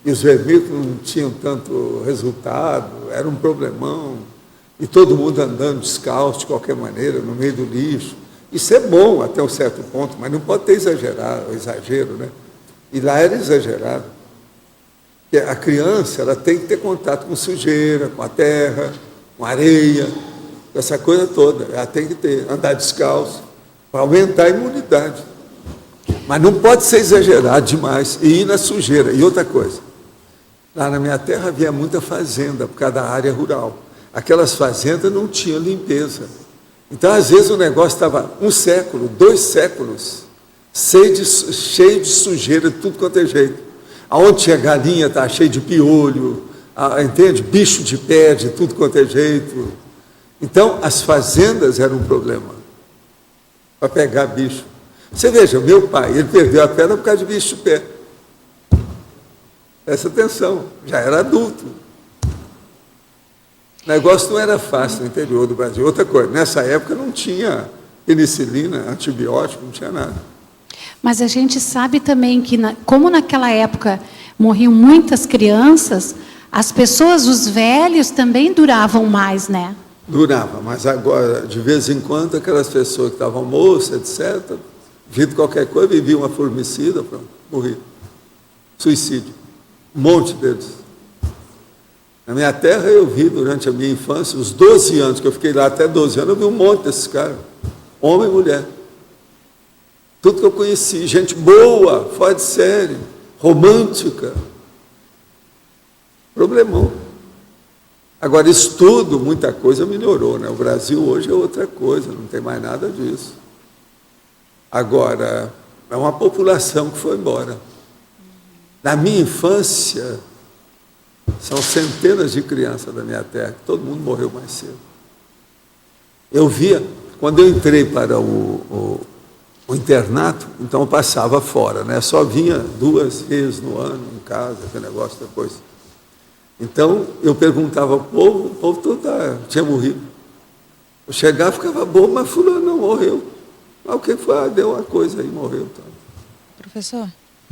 e os vermífugos não tinham tanto resultado, era um problemão. E todo mundo andando descalço, de qualquer maneira, no meio do lixo. Isso é bom até um certo ponto, mas não pode ter exagero, né? E lá era exagerado. Porque a criança ela tem que ter contato com sujeira, com a terra, com areia, essa coisa toda. Ela tem que ter, andar descalço, para aumentar a imunidade. Mas não pode ser exagerado demais e ir na sujeira. E outra coisa, lá na minha terra havia muita fazenda, por causa da área rural. Aquelas fazendas não tinham limpeza. Então, às vezes, o negócio estava 1 século, 2 séculos, cheio de sujeira, de tudo quanto é jeito. Aonde tinha galinha, estava cheio de piolho, entende? Bicho de pé, de tudo quanto é jeito. Então, as fazendas eram um problema para pegar bicho. Você veja, meu pai, ele perdeu a perna por causa de bicho de pé. Presta atenção, já era adulto. O negócio não era fácil no interior do Brasil. Outra coisa, nessa época não tinha penicilina, antibiótico, não tinha nada. Mas a gente sabe também que, como naquela época morriam muitas crianças, as pessoas, os velhos, também duravam mais, né? Durava, mas agora, de vez em quando, aquelas pessoas que estavam moças, etc., vindo qualquer coisa, viviam uma formicida, pronto, morriam. Suicídio. Um monte deles. Na minha terra, eu vi, durante a minha infância, os 12 anos, que eu fiquei lá até 12 anos, eu vi um monte desses caras, homem e mulher. Tudo que eu conheci, gente boa, fora de série, romântica. Problemão. Agora, isso tudo, muita coisa melhorou, né? O Brasil hoje é outra coisa, não tem mais nada disso. Agora, é uma população que foi embora. Na minha infância, são centenas de crianças da minha terra, que todo mundo morreu mais cedo. Eu via, quando eu entrei para o internato, então eu passava fora, né? Só vinha 2 vezes no ano em casa, aquele negócio depois. Então, eu perguntava ao povo, o povo todo tinha morrido. Eu chegava e ficava bobo, mas fulano não morreu. Mas o que foi? Ah, deu uma coisa aí, morreu. Professor?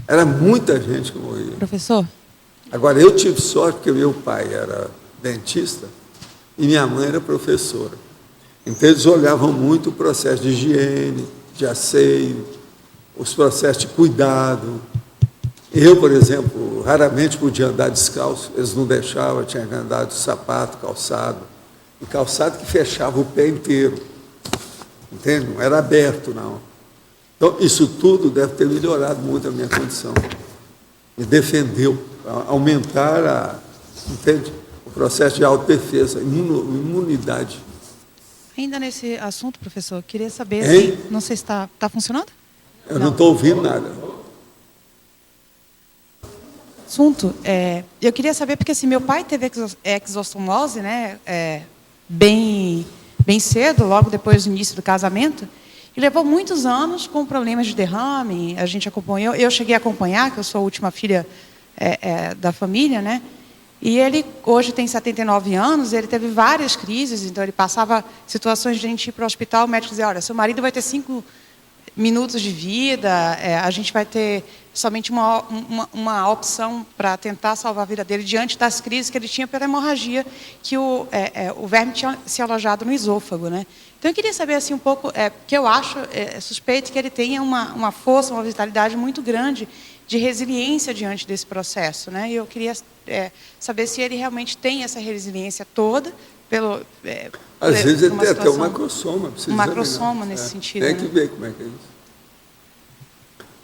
Era muita gente que morria. Professor? Agora, eu tive sorte porque meu pai era dentista e minha mãe era professora. Então, eles olhavam muito o processo de higiene, de asseio, os processos de cuidado. Eu, por exemplo, raramente podia andar descalço, eles não deixavam, eu tinha que andar de sapato, calçado, e calçado que fechava o pé inteiro, entende? Não era aberto, não. Então, isso tudo deve ter melhorado muito a minha condição. Me defendeu, aumentar entende? O processo de autodefesa, imunidade. Ainda nesse assunto, professor, eu queria saber Hein? se... Não sei se está funcionando? Eu não estou ouvindo nada. assunto. Eu queria saber, porque assim, meu pai teve exossomose, né, bem cedo, logo depois do início do casamento, e levou muitos anos com problemas de derrame. A gente acompanhou, eu cheguei a acompanhar, que eu sou a última filha da família, né? E ele hoje tem 79 anos, ele teve várias crises, então ele passava situações de a gente ir para o hospital, o médico dizia, olha, seu marido vai ter 5 minutos de vida, a gente vai ter somente uma opção para tentar salvar a vida dele diante das crises que ele tinha pela hemorragia, que o verme tinha se alojado no esôfago, né? Então eu queria saber assim um pouco, porque eu acho, suspeito que ele tenha uma força, uma vitalidade muito grande de resiliência diante desse processo, né? E eu queria saber se ele realmente tem essa resiliência toda às vezes ele tem até um macrosoma. Um macrosoma nesse sentido. Tem que ver como é que é isso.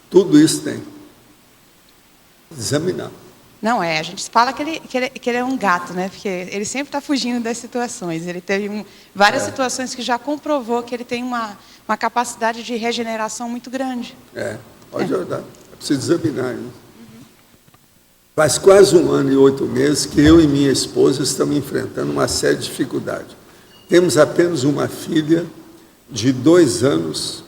Tudo isso tem. Examinar. Não, a gente fala que ele é um gato, né? Porque ele sempre está fugindo das situações. Ele teve várias situações que já comprovou que ele tem uma capacidade de regeneração muito grande. Pode olhar. É preciso examinar isso. Faz quase 1 ano e 8 meses que eu e minha esposa estamos enfrentando uma série de dificuldades. Temos apenas uma filha de 2 anos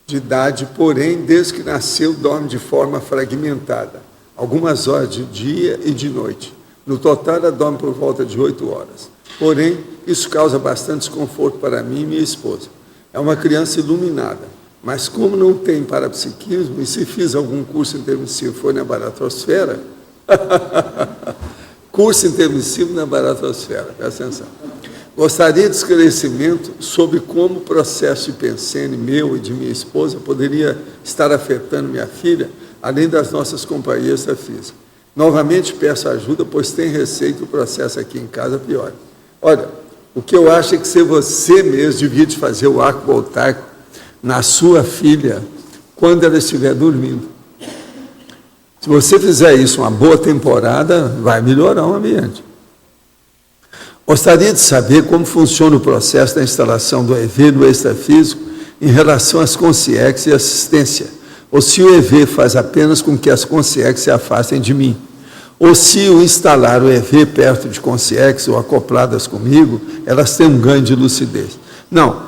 de idade, porém, desde que nasceu, dorme de forma fragmentada. Algumas horas de dia e de noite. No total, ela dorme por volta de 8 horas. Porém, isso causa bastante desconforto para mim e minha esposa. É uma criança iluminada, mas como não tem parapsiquismo, e se fiz algum curso intermissivo foi na baratosfera, curso intermissivo na baratosfera, presta atenção. Gostaria de esclarecimento sobre como o processo de pensene meu e de minha esposa poderia estar afetando minha filha, além das nossas companhias da física. Novamente peço ajuda, pois tem receio que o processo aqui em casa piore. Olha, o que eu acho é que se você mesmo devia de fazer o arco voltaico na sua filha quando ela estiver dormindo. Se você fizer isso uma boa temporada, vai melhorar o ambiente. Gostaria de saber como funciona o processo da instalação do EV no extrafísico em relação às consciências e assistência, ou se o EV faz apenas com que as consciências se afastem de mim, ou se o instalar o EV perto de consciências ou acopladas comigo, elas têm um ganho de lucidez. Não,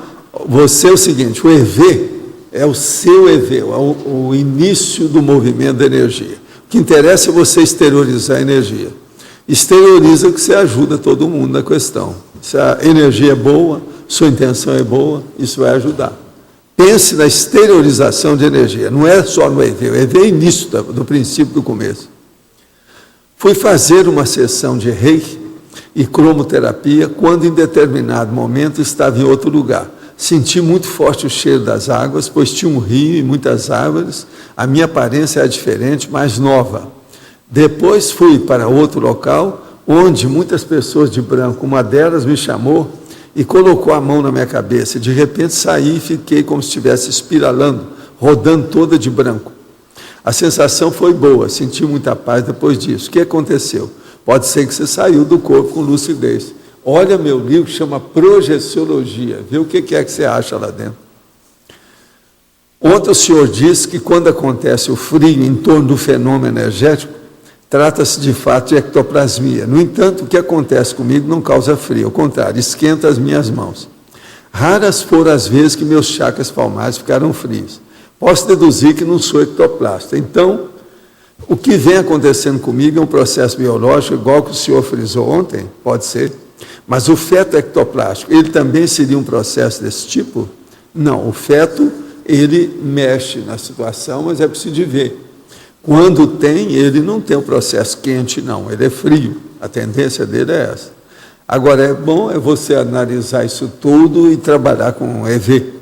você é o seguinte, o EV é o seu EV, é o início do movimento da energia. O que interessa é você exteriorizar a energia. Exterioriza que você ajuda todo mundo na questão. Se a energia é boa, sua intenção é boa, isso vai ajudar. Pense na exteriorização de energia, não é só no EV, o EV é início do princípio do começo. Fui fazer uma sessão de reiki e cromoterapia quando em determinado momento estava em outro lugar. Senti muito forte o cheiro das águas, pois tinha um rio e muitas árvores, a minha aparência era diferente, mais nova. Depois fui para outro local, onde muitas pessoas de branco, uma delas me chamou e colocou a mão na minha cabeça. De repente saí e fiquei como se estivesse espiralando, rodando toda de branco. A sensação foi boa, senti muita paz depois disso. O que aconteceu? Pode ser que você saiu do corpo com lucidez. Olha meu livro que chama Projeciologia, vê o que é que você acha lá dentro. Ontem o senhor disse que quando acontece o frio em torno do fenômeno energético, trata-se de fato de ectoplasmia. No entanto, o que acontece comigo não causa frio, ao contrário, esquenta as minhas mãos. Raras foram as vezes que meus chakras palmares ficaram frios. Posso deduzir que não sou ectoplasta. Então, o que vem acontecendo comigo é um processo biológico, igual que o senhor frisou ontem, pode ser, mas o feto ectoplástico, ele também seria um processo desse tipo? Não, o feto, ele mexe na situação, mas é preciso de ver. Quando tem, ele não tem um processo quente, não, ele é frio. A tendência dele é essa. Agora, é bom você analisar isso tudo e trabalhar com EV.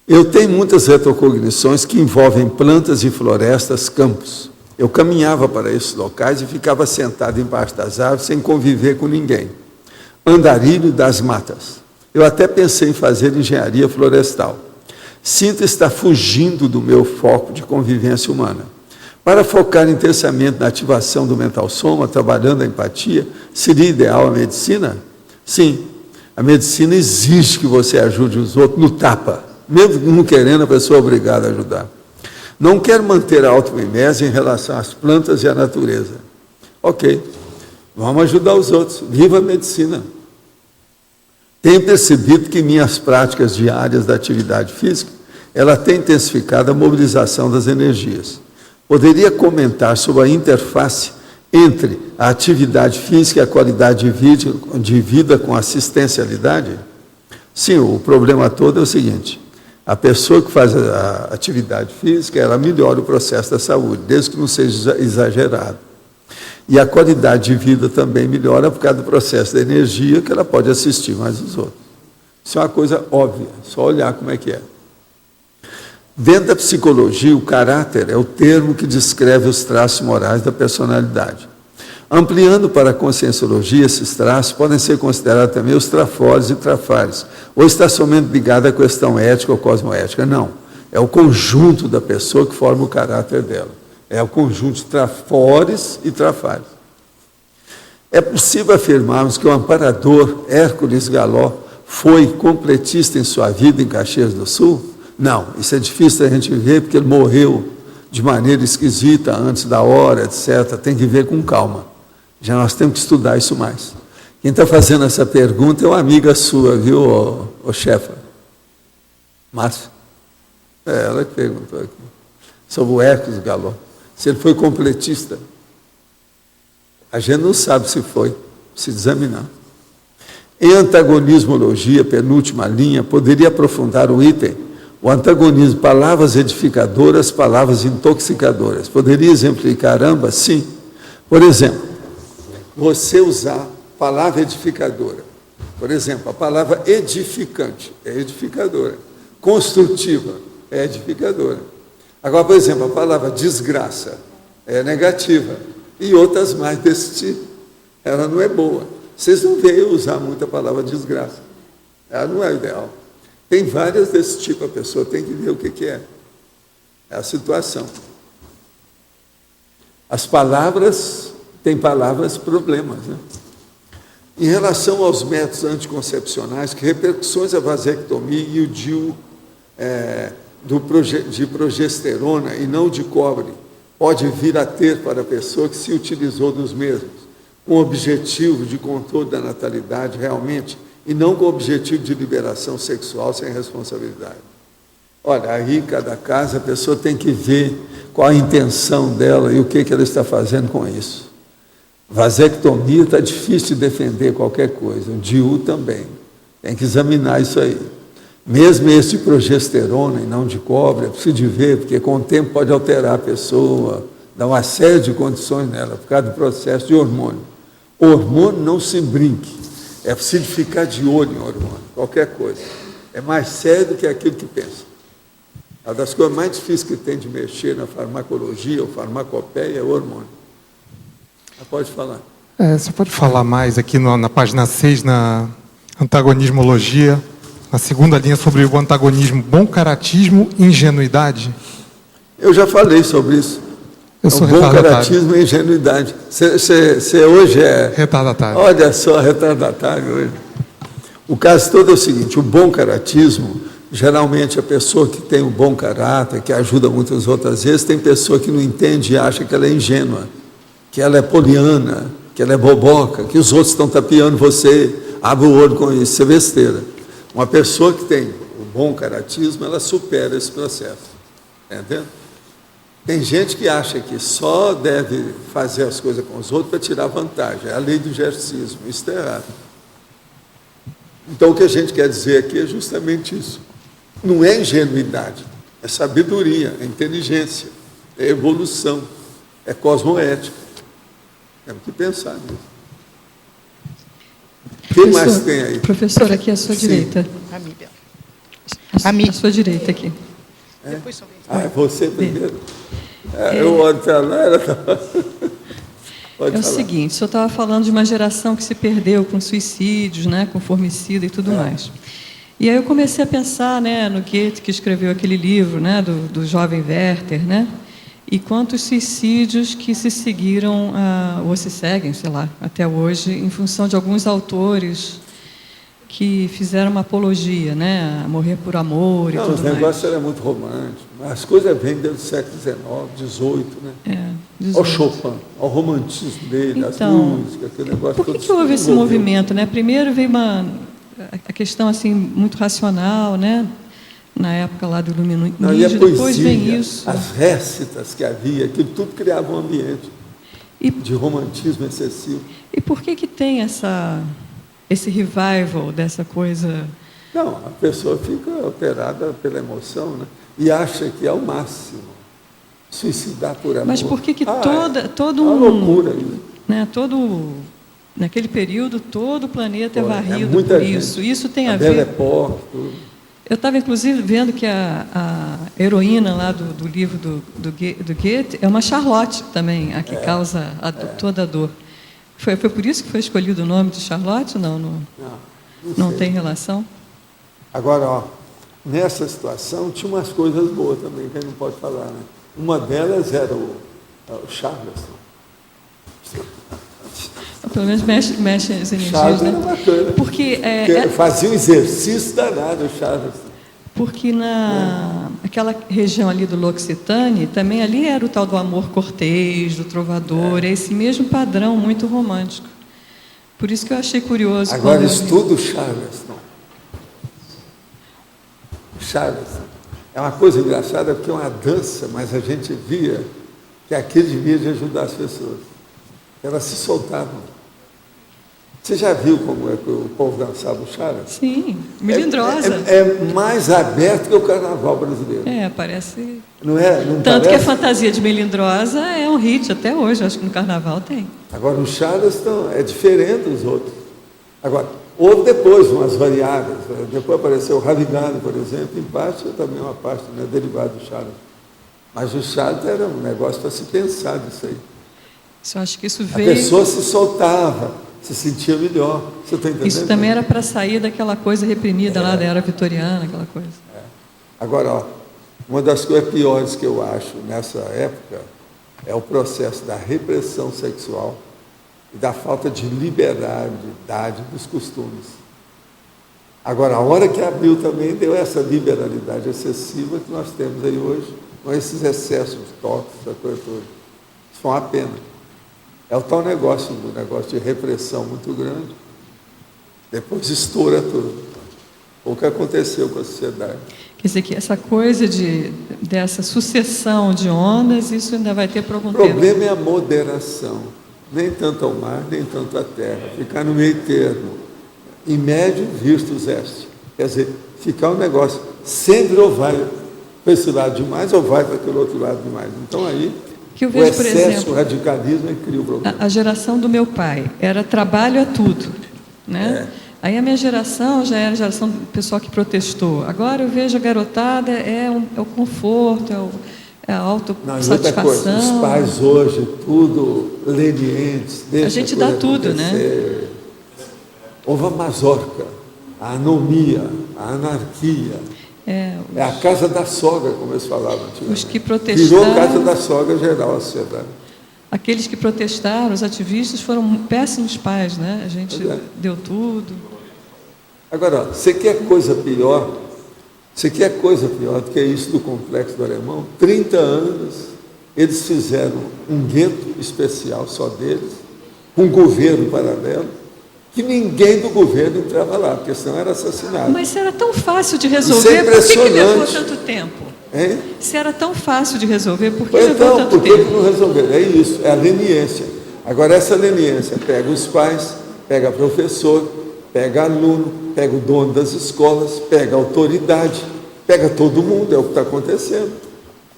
Eu tenho muitas retrocognições que envolvem plantas e florestas, campos. Eu caminhava para esses locais e ficava sentado embaixo das árvores sem conviver com ninguém. Andarilho das matas. Eu até pensei em fazer engenharia florestal. Sinto estar fugindo do meu foco de convivência humana. Para focar intensamente na ativação do mental soma, trabalhando a empatia, seria ideal a medicina? Sim, a medicina exige que você ajude os outros no tapa. Mesmo não querendo, a pessoa é obrigada a ajudar. Não quero manter a automimese em relação às plantas e à natureza. Ok, vamos ajudar os outros. Viva a medicina. Tenho percebido que minhas práticas diárias da atividade física, ela tem intensificado a mobilização das energias. Poderia comentar sobre a interface entre a atividade física e a qualidade de vida com assistencialidade? Sim, o problema todo é o seguinte: a pessoa que faz a atividade física, ela melhora o processo da saúde, desde que não seja exagerado. E a qualidade de vida também melhora por causa do processo da energia, que ela pode assistir mais os outros. Isso é uma coisa óbvia, só olhar como é que é. Dentro da psicologia, o caráter é o termo que descreve os traços morais da personalidade. Ampliando para a conscienciologia, esses traços podem ser considerados também os trafores e trafares, ou está somente ligado à questão ética ou cosmoética. Não, é o conjunto da pessoa que forma o caráter dela. É o conjunto de trafores e trafares. É possível afirmarmos que o amparador Hércules Galó foi completista em sua vida em Caxias do Sul? Não, isso é difícil a gente ver, porque ele morreu de maneira esquisita, antes da hora, etc. Tem que ver com calma. Já nós temos que estudar isso mais. Quem está fazendo essa pergunta é uma amiga sua, viu, ô chefa? Márcio. É ela que perguntou aqui. Sobre o Hércules Galó. Se ele foi completista. A gente não sabe se foi, se examinar. Em antagonismologia, penúltima linha, poderia aprofundar o item. O antagonismo, palavras edificadoras, palavras intoxicadoras. Poderia exemplificar ambas? Sim. Por exemplo, você usar palavra edificadora. Por exemplo, a palavra edificante é edificadora. Construtiva é edificadora. Agora, por exemplo, a palavra desgraça é negativa. E outras mais desse tipo. Ela não é boa. Vocês não veem eu usar muito a palavra desgraça. Ela não é ideal. Tem várias desse tipo, a pessoa tem que ver o que é. É a situação. As palavras, tem palavras problemas, né? Em relação aos métodos anticoncepcionais, que repercussões a vasectomia e o DIU de progesterona e não de cobre pode vir a ter para a pessoa que se utilizou dos mesmos, com o objetivo de controle da natalidade realmente, e não com o objetivo de liberação sexual sem responsabilidade. Olha, aí cada caso a pessoa tem que ver qual a intenção dela e o que ela está fazendo com isso. Vasectomia está difícil de defender qualquer coisa, o DIU também. Tem que examinar isso aí. Mesmo esse de progesterona e não de cobre, é preciso de ver, porque com o tempo pode alterar a pessoa, dar uma série de condições nela, por causa do processo de hormônio. O hormônio não se brinque. É preciso ficar de olho em hormônio, qualquer coisa. É mais sério do que aquilo que pensa. Uma das coisas mais difíceis que tem de mexer na farmacologia ou farmacopeia é o hormônio. Pode falar. Você pode falar mais aqui na página 6, na antagonismologia, na segunda linha, sobre o antagonismo, bom caratismo e ingenuidade? Eu já falei sobre isso. Eu sou bom caratismo e ingenuidade. Você hoje é... retardatário. Olha só, retardatário hoje. O caso todo é o seguinte: o bom caratismo, geralmente a pessoa que tem um bom caráter, que ajuda muitas outras vezes, tem pessoa que não entende e acha que ela é ingênua, que ela é poliana, que ela é boboca, que os outros estão tapeando você, abre o olho com isso, isso é besteira. Uma pessoa que tem o bom caratismo, ela supera esse processo. Entendeu? Tem gente que acha que só deve fazer as coisas com os outros para tirar vantagem. É a lei do exercismo. Isso está errado. Então, o que a gente quer dizer aqui é justamente isso. Não é ingenuidade, é sabedoria, é inteligência, é evolução, é cosmoética. Temos que pensar nisso. O que mais tem aí? Professor, aqui à sua direita. A mim. À sua direita aqui. É? É você primeiro? Eu olho para lá, ela está... É o seguinte, o senhor estava falando de uma geração que se perdeu com suicídios, né, com formicida e tudo mais. E aí eu comecei a pensar, né, no Goethe, que escreveu aquele livro, né, do jovem Werther, né, e quantos suicídios que se seguiram, ou se seguem, sei lá, até hoje, em função de alguns autores que fizeram uma apologia, né? A morrer por amor e Não, tudo os mais. negócios eram muito românticos. As coisas vêm desde o século XIX, XVIII, né? Olha o Chopin, olha o romantismo dele, as músicas, aquele negócio todo. Por que houve esse movimento, né? Primeiro veio a questão assim muito racional, né? Na época lá do iluminismo, depois vem isso. As récitas que havia, aquilo tudo criava um ambiente de romantismo excessivo. E por que tem esse revival dessa coisa? Não, a pessoa fica alterada pela emoção, né? E acha que é o máximo suicidar por amor. Mas por que todo uma loucura isso. Né? Naquele período todo o planeta é varrido por gente. Isso tem a Belle ver. Époque, tudo. Eu estava inclusive vendo que a heroína lá do livro do Goethe é uma Charlotte também, a que causa toda a dor. Foi por isso que foi escolhido o nome de Charlotte? Não tem relação? Agora, nessa situação, tinha umas coisas boas também, que a gente não pode falar, né? Uma delas era o Charleston. Pelo menos mexe as energias, Charleston né? era bacana. Porque fazia um exercício danado o Charleston. Porque aquela região ali do L'Occitane, também ali era o tal do amor cortês, do trovador, é esse mesmo padrão muito romântico. Por isso que eu achei curioso. Agora estuda o Charleston. Charleston é uma coisa engraçada, porque é uma dança, mas a gente via que aquilo devia de ajudar as pessoas. Elas se soltavam. Você já viu como é que o povo dançava o Charleston? Sim, melindrosa. É mais aberto que o carnaval brasileiro. Parece... Não é? Não Tanto parece? que a fantasia de melindrosa é um hit até hoje, acho que no carnaval tem. Agora, o Charleston é diferente dos outros. Agora, houve depois umas variáveis. Depois apareceu o Ravignani, por exemplo, em parte, também uma parte, né, derivada do Charleston. Mas o Charleston era um negócio para se pensar nisso aí. Eu acho que isso veio... A pessoa se soltava, se sentia melhor. Você está entendendo? Isso também era para sair daquela coisa reprimida lá da era vitoriana, aquela coisa. Agora, uma das coisas piores que eu acho nessa época é o processo da repressão sexual e da falta de liberalidade dos costumes. Agora, a hora que abriu também deu essa liberalidade excessiva que nós temos aí hoje, com esses excessos de toques, essa coisa toda. Isso foi uma pena. É o tal negócio de repressão muito grande. Depois estoura tudo. O que aconteceu com a sociedade. Quer dizer que essa coisa dessa sucessão de ondas, isso ainda vai ter por algum tempo. O problema é a moderação. Nem tanto ao mar, nem tanto à terra. Ficar no meio termo. Em médio, vistos este. Quer dizer, ficar um negócio sempre ou vai para esse lado demais ou vai para aquele outro lado demais. Então aí... Que eu vejo, o excesso, por exemplo, o radicalismo cria o problema. A geração do meu pai era trabalho a tudo, né? Aí a minha geração já era a geração do pessoal que protestou. Agora eu vejo a garotada, é o conforto, é a autossatisfação. Outra coisa, os pais hoje, tudo lenientes. A gente dá tudo, né? Houve a mazorca, a anomia, a anarquia. É a casa da sogra, como eles falavam antigamente. Os que protestaram... Virou casa da sogra geral a sociedade. Aqueles que protestaram, os ativistas, foram péssimos pais, né? A gente deu tudo. Agora, você quer coisa pior? Você quer coisa pior do que isso do Complexo do Alemão? 30 anos, eles fizeram um gueto especial só deles, um governo paralelo, que ninguém do governo entrava lá, porque senão era assassinado. Mas era tão fácil de resolver, por que levou tanto tempo? Hein? Se era tão fácil de resolver, por que levou tanto por que tempo? não resolveram? É isso, é a leniência. Agora, essa leniência pega os pais, pega professor, pega aluno, pega o dono das escolas, pega a autoridade, pega todo mundo, é o que está acontecendo.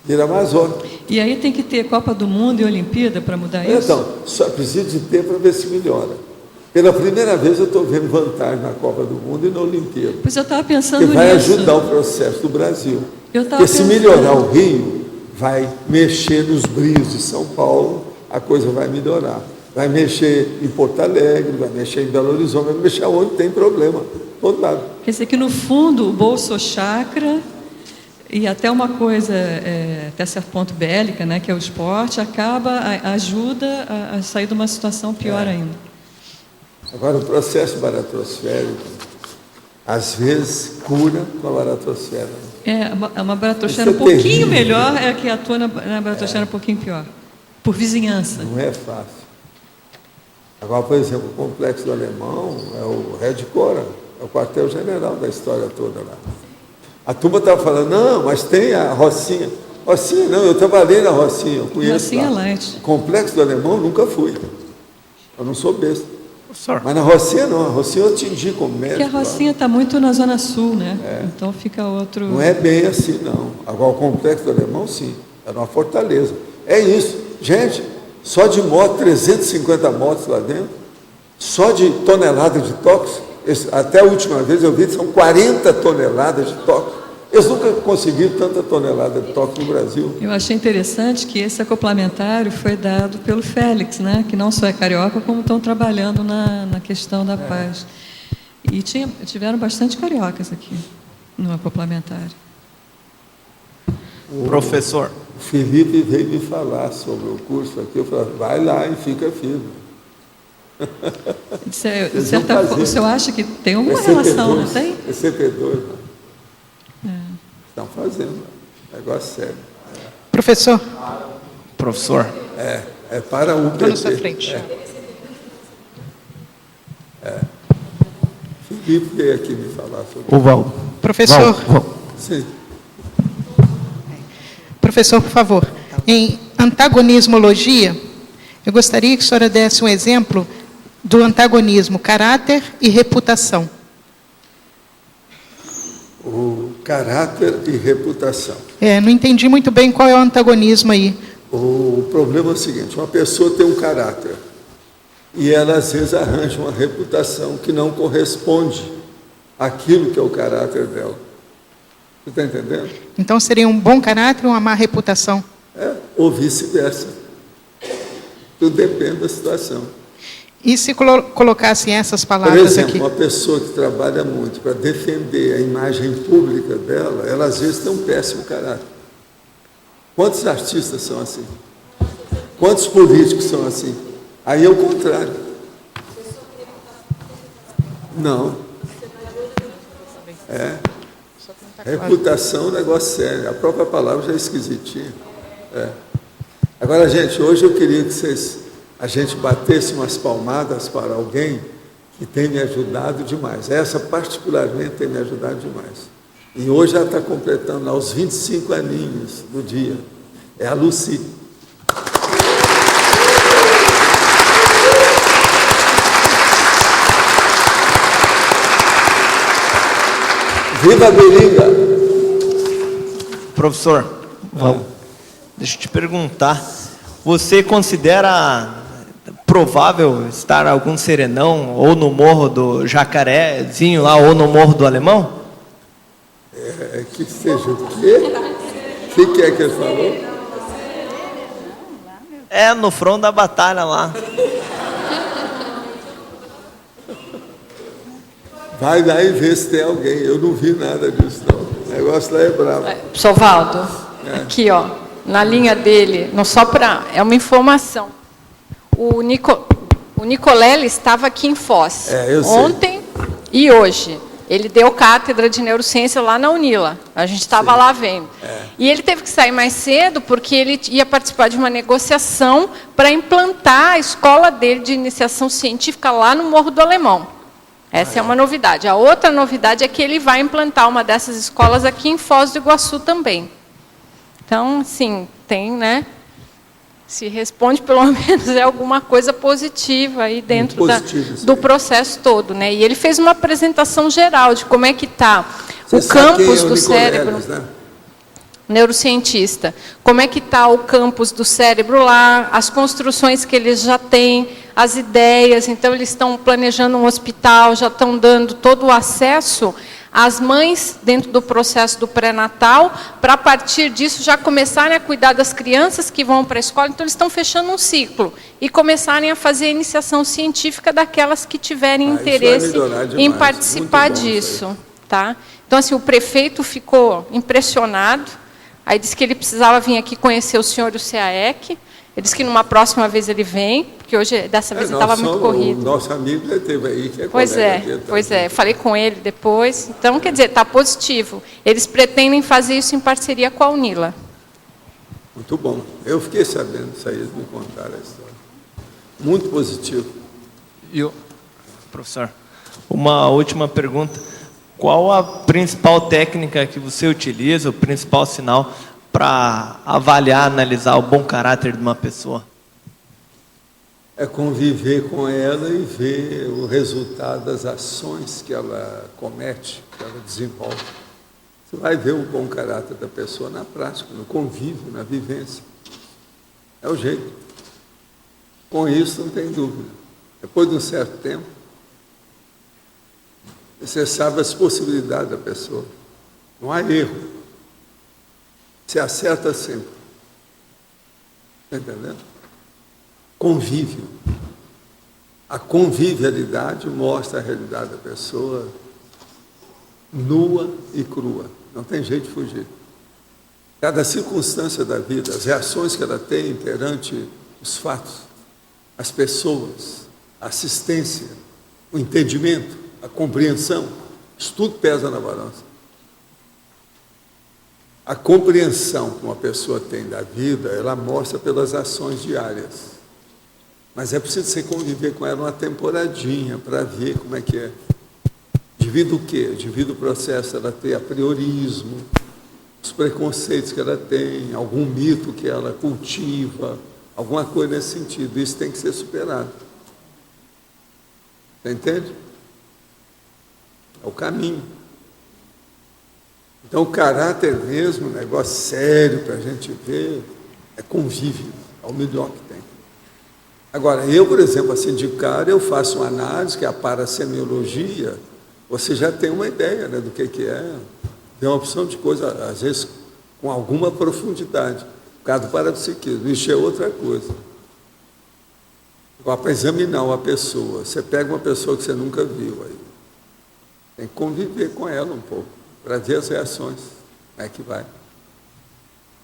Vira Amazônia. E aí tem que ter Copa do Mundo e Olimpíada para mudar isso? Então, só precisa de ter para ver se melhora. Pela primeira vez eu estou vendo vantagem na Copa do Mundo e na Olimpíada. Pois eu estava pensando nisso. Que vai ajudar o processo do Brasil. Porque se melhorar o Rio, vai mexer nos brilhos de São Paulo, a coisa vai melhorar. Vai mexer em Porto Alegre, vai mexer em Belo Horizonte, vai mexer onde tem problema. Todo lado. Quer dizer que, no fundo, o Bolso Chakra e até uma coisa, até certo ponto bélica, né, que é o esporte, ajuda a sair de uma situação pior ainda. Agora, o processo baratrosférico às vezes cura com a baratosfera. Uma baratosfera um pouquinho melhor é que atua na baratosfera um pouquinho pior, por vizinhança. Não é fácil. Agora, por exemplo, o Complexo do Alemão é o Redcora, é o quartel-general da história toda lá. A turma estava falando, não, mas tem a Rocinha. Rocinha não, eu trabalhei na Rocinha, eu conheço. Rocinha Light. O Complexo do Alemão nunca fui. Eu não sou besta. Mas na Rocinha não, a Rocinha eu atingi como médico. Porque a Rocinha está muito na Zona Sul, né? Então fica outro... Não é bem assim, não. Agora, o Complexo do Alemão, sim. Era uma fortaleza. É isso. Gente, só de moto, 350 motos lá dentro, só de tonelada de tóxicos, até a última vez eu vi que são 40 toneladas de tóxicos. Eles nunca conseguiram tanta tonelada de tóxico no Brasil. Eu achei interessante que esse acoplamentário foi dado pelo Félix, né? Que não só é carioca, como estão trabalhando na questão da paz. E tiveram bastante cariocas aqui no acoplamentário. Professor. O Felipe veio me falar sobre o curso aqui. Eu falei, vai lá e fica firme. De certa forma, o senhor acha que tem alguma relação, não tem? ECP2, estão fazendo. Negócio sério. Professor. Professor. É para um Estou na sua frente. Felipe veio aqui me falar sobre O Valdo. Professor. Sim. Professor, por favor. Em antagonismologia, eu gostaria que a senhora desse um exemplo do antagonismo caráter e reputação. O caráter e reputação. Não entendi muito bem qual é o antagonismo aí. O problema é o seguinte, uma pessoa tem um caráter e ela às vezes arranja uma reputação que não corresponde àquilo que é o caráter dela. Você está entendendo? Então seria um bom caráter ou uma má reputação? Ou vice-versa. Tudo depende da situação. E se colocassem essas palavras aqui? Por exemplo, aqui? uma pessoa que trabalha muito para defender a imagem pública dela, ela às vezes tem um péssimo caráter. Quantos artistas são assim? Quantos políticos são assim? Aí é o contrário. Não. Reputação é um negócio sério. A própria palavra já é esquisitinha. Agora, gente, hoje eu queria que a gente batesse umas palmadas para alguém que tem me ajudado demais. Essa, particularmente, tem me ajudado demais. E hoje ela está completando lá os 25 aninhos do dia. É a Lucy. Viva a Beringa! Professor, deixa eu te perguntar. Você considera provável estar algum serenão ou no Morro do Jacarezinho lá ou no Morro do Alemão? Que seja o quê? O que é que ele falou? No front da batalha lá. Vai lá e vê se tem alguém. Eu não vi nada disso, não. O negócio lá é bravo. Professor Valdo, aqui, ó, na linha dele, não só para... É uma informação. O Nicolelli estava aqui em Foz, ontem e hoje. Ele deu cátedra de neurociência lá na Unila. A gente estava lá vendo. E ele teve que sair mais cedo porque ele ia participar de uma negociação para implantar a escola dele de iniciação científica lá no Morro do Alemão. Essa é uma novidade. A outra novidade é que ele vai implantar uma dessas escolas aqui em Foz do Iguaçu também. Então, sim, tem, né? Se responde, pelo menos, alguma coisa positiva aí dentro do processo todo, né? E ele fez uma apresentação geral de como é que está o campus do cérebro, né? Neurocientista, como é que está o campus do cérebro lá, as construções que eles já têm, as ideias. Então, eles estão planejando um hospital, já estão dando todo o acesso às mães dentro do processo do pré-natal, para, a partir disso, já começarem a cuidar das crianças que vão para a escola. Então, eles estão fechando um ciclo e começarem a fazer a iniciação científica daquelas que tiverem interesse em participar disso. Tá? Então, assim, o prefeito ficou impressionado, aí disse que ele precisava vir aqui conhecer o senhor e o CAEC. Ele disse que numa próxima vez ele vem, porque hoje, dessa vez, ele estava muito corrido. O nosso amigo ele teve aí, que é Pois é. Falei com ele depois. Então, quer dizer, está positivo. Eles pretendem fazer isso em parceria com a Unila. Muito bom. Eu fiquei sabendo disso aí, eles me contaram a história. Muito positivo. Professor, uma última pergunta. Qual a principal técnica que você utiliza, o principal sinal para avaliar, analisar o bom caráter de uma pessoa? É conviver com ela e ver o resultado das ações que ela comete, que ela desenvolve. Você vai ver o bom caráter da pessoa na prática, no convívio, na vivência. É o jeito. Com isso, não tem dúvida. Depois de um certo tempo, você sabe as possibilidades da pessoa. Não há erro. Você acerta sempre. Está entendendo? Convívio. A convivialidade mostra a realidade da pessoa nua e crua. Não tem jeito de fugir. Cada circunstância da vida, as reações que ela tem perante os fatos, as pessoas, a assistência, o entendimento, a compreensão, isso tudo pesa na balança. A compreensão que uma pessoa tem da vida, ela mostra pelas ações diárias. Mas é preciso você conviver com ela uma temporadinha para ver como é que é. Devido o quê? Devido o processo ela ter apriorismo, os preconceitos que ela tem, algum mito que ela cultiva, alguma coisa nesse sentido. Isso tem que ser superado. Você entende? É o caminho. Então, o caráter mesmo, um negócio sério para a gente ver, é convívio, é o melhor que tem. Agora, eu, por exemplo, assim, de cara, eu faço uma análise, que é a parasemiologia, você já tem uma ideia, né, do que é. Tem uma opção de coisa, às vezes, com alguma profundidade. No caso do parapsiquismo, isso é outra coisa. Agora, para examinar uma pessoa, você pega uma pessoa que você nunca viu aí, tem que conviver com ela um pouco, para ver as reações, como é que vai.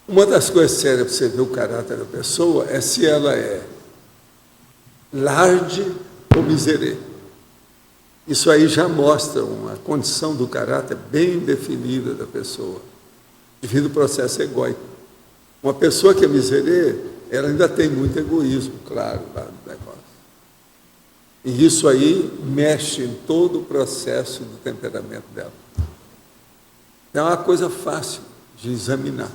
Uma das coisas sérias para você ver o caráter da pessoa é se ela é large ou miserê. Isso aí já mostra uma condição do caráter bem definida da pessoa, devido ao processo egóico. Uma pessoa que é miserê, ela ainda tem muito egoísmo, claro, lá no negócio. E isso aí mexe em todo o processo do temperamento dela. É uma coisa fácil de examinar,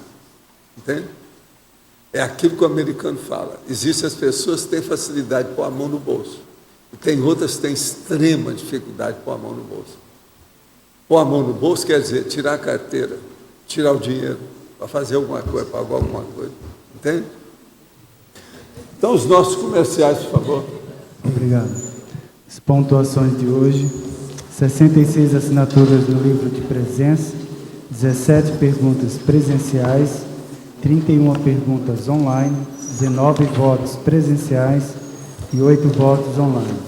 entende? É aquilo que o americano fala. Existem as pessoas que têm facilidade de pôr a mão no bolso. E tem outras que têm extrema dificuldade de pôr a mão no bolso. Pôr a mão no bolso quer dizer tirar a carteira, tirar o dinheiro, para fazer alguma coisa, pagar alguma coisa. Entende? Então, os nossos comerciais, por favor. Obrigado. As pontuações de hoje: 66 assinaturas no livro de presença, 17 perguntas presenciais, 31 perguntas online, 19 votos presenciais e 8 votos online.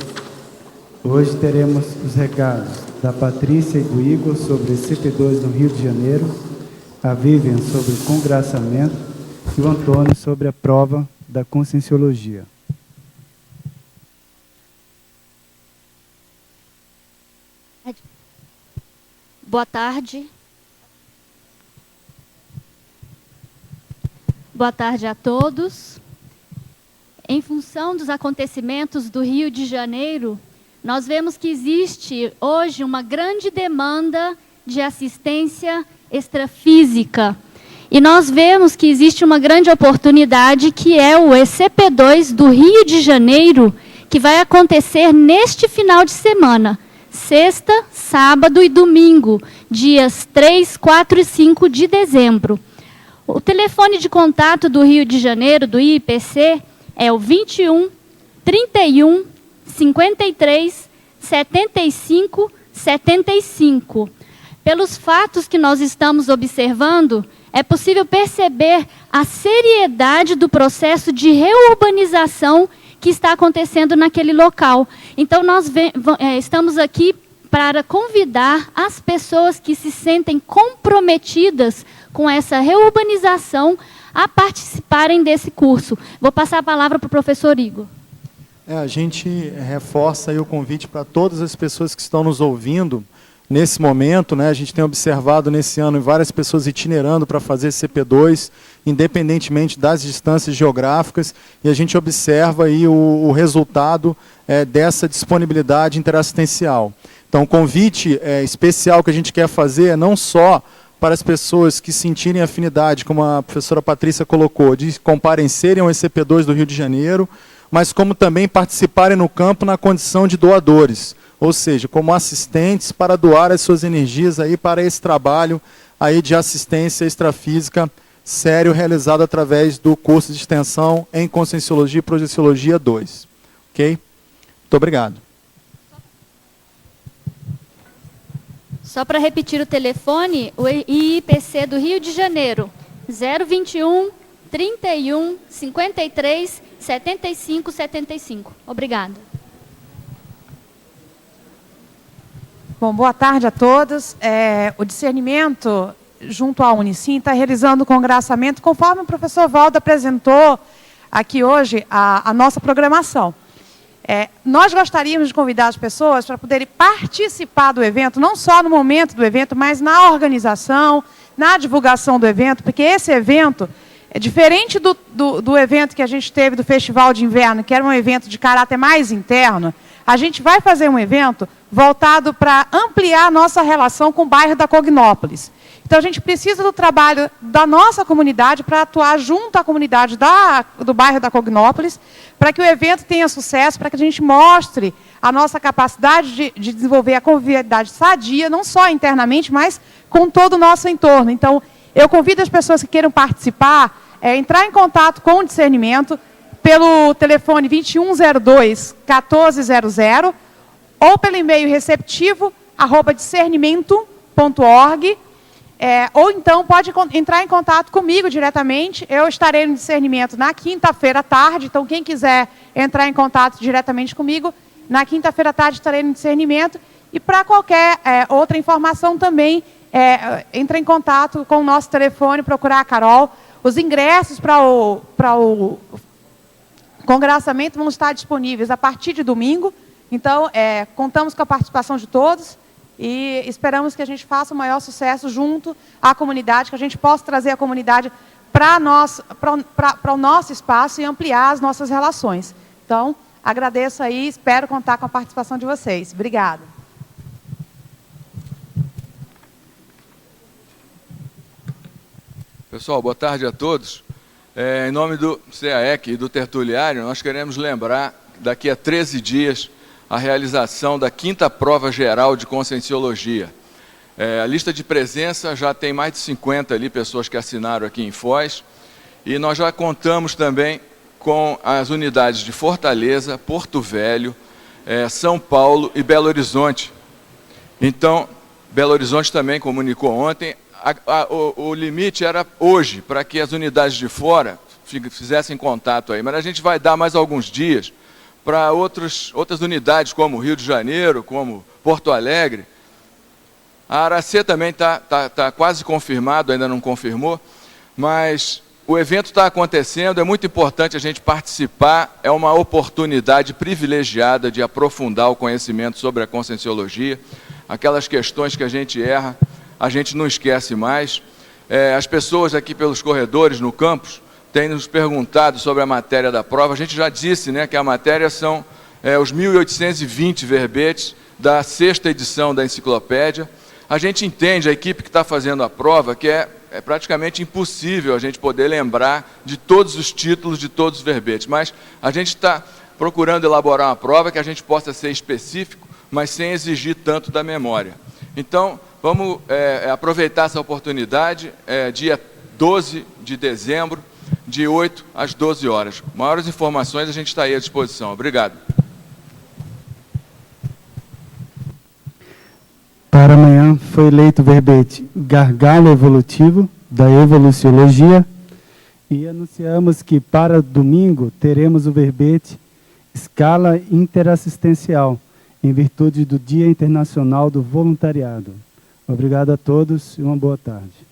Hoje teremos os recados da Patrícia e do Igor sobre CP2 no Rio de Janeiro, a Vivian sobre congraçamento e o Antônio sobre a prova da conscienciologia. Boa tarde. Boa tarde a todos. Em função dos acontecimentos do Rio de Janeiro, nós vemos que existe hoje uma grande demanda de assistência extrafísica. E nós vemos que existe uma grande oportunidade, que é o ECP2 do Rio de Janeiro, que vai acontecer neste final de semana, sexta, sábado e domingo, dias 3, 4 e 5 de dezembro. O telefone de contato do Rio de Janeiro, do IIPC, é o 21 31 53 75 75. Pelos fatos que nós estamos observando, é possível perceber a seriedade do processo de reurbanização que está acontecendo naquele local. Então, nós estamos aqui para convidar as pessoas que se sentem comprometidas com essa reurbanização a participarem desse curso. Vou passar a palavra para o professor Igor. A gente reforça aí o convite para todas as pessoas que estão nos ouvindo nesse momento, né? A gente tem observado nesse ano várias pessoas itinerando para fazer CP2, independentemente das distâncias geográficas, e a gente observa aí o resultado dessa disponibilidade interassistencial. Então, o convite especial que a gente quer fazer é não só para as pessoas que sentirem afinidade, como a professora Patrícia colocou, de comparecerem ao ECP2 do Rio de Janeiro, mas como também participarem no campo na condição de doadores, ou seja, como assistentes para doar as suas energias aí para esse trabalho aí de assistência extrafísica sério realizado através do curso de extensão em Conscienciologia e Projeciologia 2. Ok? Muito obrigado. Só para repetir o telefone, o IIPC do Rio de Janeiro, 021 31 53 75 75. Obrigada. Bom, boa tarde a todos. O discernimento, junto à Unicim, está realizando o congraçamento, conforme o professor Valdo apresentou aqui hoje a nossa programação. Nós gostaríamos de convidar as pessoas para poderem participar do evento, não só no momento do evento, mas na organização, na divulgação do evento, porque esse evento é diferente do evento que a gente teve do Festival de Inverno, que era um evento de caráter mais interno. A gente vai fazer um evento voltado para ampliar a nossa relação com o bairro da Cognópolis. Então, a gente precisa do trabalho da nossa comunidade para atuar junto à comunidade do bairro da Cognópolis, para que o evento tenha sucesso, para que a gente mostre a nossa capacidade de desenvolver a convivialidade sadia, não só internamente, mas com todo o nosso entorno. Então, eu convido as pessoas que queiram participar, entrar em contato com o discernimento pelo telefone 2102-1400 ou pelo e-mail receptivo@discernimento.org. Ou então pode entrar em contato comigo diretamente. Eu estarei no discernimento na quinta-feira à tarde, então quem quiser entrar em contato diretamente comigo, na quinta-feira à tarde estarei no discernimento. E para qualquer outra informação também, entre em contato com o nosso telefone, procurar a Carol. Os ingressos para o congraçamento vão estar disponíveis a partir de domingo. Então, contamos com a participação de todos e esperamos que a gente faça o maior sucesso junto à comunidade, que a gente possa trazer a comunidade para o nosso espaço e ampliar as nossas relações. Então, agradeço aí, espero contar com a participação de vocês. Obrigada. Pessoal, boa tarde a todos. Em nome do CAEC e do Tertuliário, nós queremos lembrar que daqui a 13 dias a realização da 5ª prova geral de Conscienciologia. A lista de presença já tem mais de 50 ali, pessoas que assinaram aqui em Foz, e nós já contamos também com as unidades de Fortaleza, Porto Velho, São Paulo e Belo Horizonte. Então, Belo Horizonte também comunicou ontem, o limite era hoje, para que as unidades de fora fizessem contato aí, mas a gente vai dar mais alguns dias para outras unidades, como Rio de Janeiro, como Porto Alegre. A Aracê também está quase confirmado, ainda não confirmou, mas o evento está acontecendo, é muito importante a gente participar, é uma oportunidade privilegiada de aprofundar o conhecimento sobre a Conscienciologia, aquelas questões que a gente erra, a gente não esquece mais. As pessoas aqui pelos corredores, no campus, têm nos perguntado sobre a matéria da prova. A gente já disse, né, que a matéria são os 1.820 verbetes da 6ª edição da enciclopédia. A gente entende, a equipe que está fazendo a prova, que é praticamente impossível a gente poder lembrar de todos os títulos, de todos os verbetes, mas a gente está procurando elaborar uma prova que a gente possa ser específico, mas sem exigir tanto da memória. Então, vamos aproveitar essa oportunidade, dia 12 de dezembro, de 8 às 12 horas. Maiores informações a gente está aí à disposição. Obrigado. Para amanhã foi eleito o verbete Gargalo Evolutivo, da Evoluciologia, e anunciamos que para domingo teremos o verbete Escala Interassistencial, em virtude do Dia Internacional do Voluntariado. Obrigado a todos e uma boa tarde.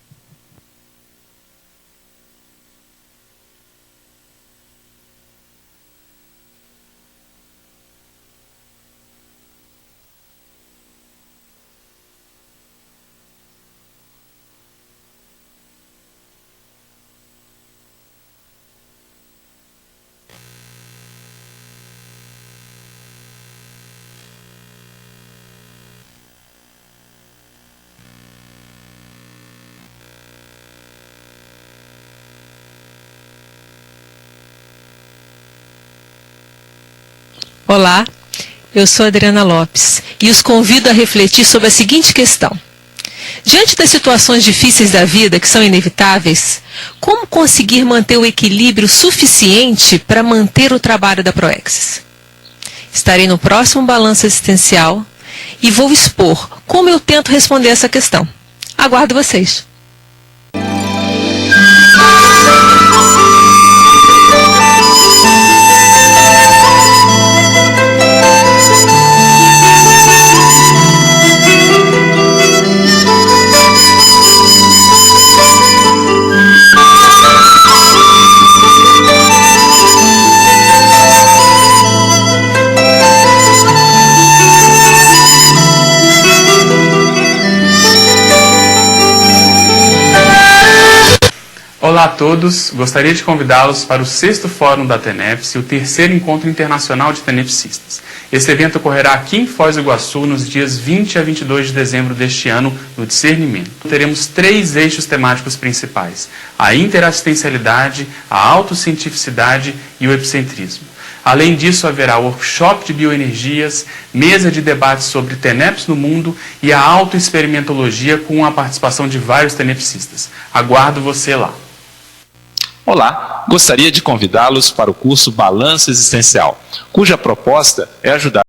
Olá, eu sou Adriana Lopes e os convido a refletir sobre a seguinte questão. Diante das situações difíceis da vida, que são inevitáveis, como conseguir manter o equilíbrio suficiente para manter o trabalho da Proexis? Estarei no próximo Balanço Existencial e vou expor como eu tento responder essa questão. Aguardo vocês. Olá a todos, gostaria de convidá-los para o 6º Fórum da TENEPS e o 3º Encontro Internacional de Tenepsistas. Esse evento ocorrerá aqui em Foz do Iguaçu nos dias 20 a 22 de dezembro deste ano, no Discernimento. Teremos 3 eixos temáticos principais: a interassistencialidade, a autocientificidade e o epicentrismo. Além disso, haverá workshop de bioenergias, mesa de debates sobre TENEPS no mundo e a autoexperimentologia com a participação de vários tenepsistas. Aguardo você lá. Olá, gostaria de convidá-los para o curso Balanço Existencial, cuja proposta é ajudar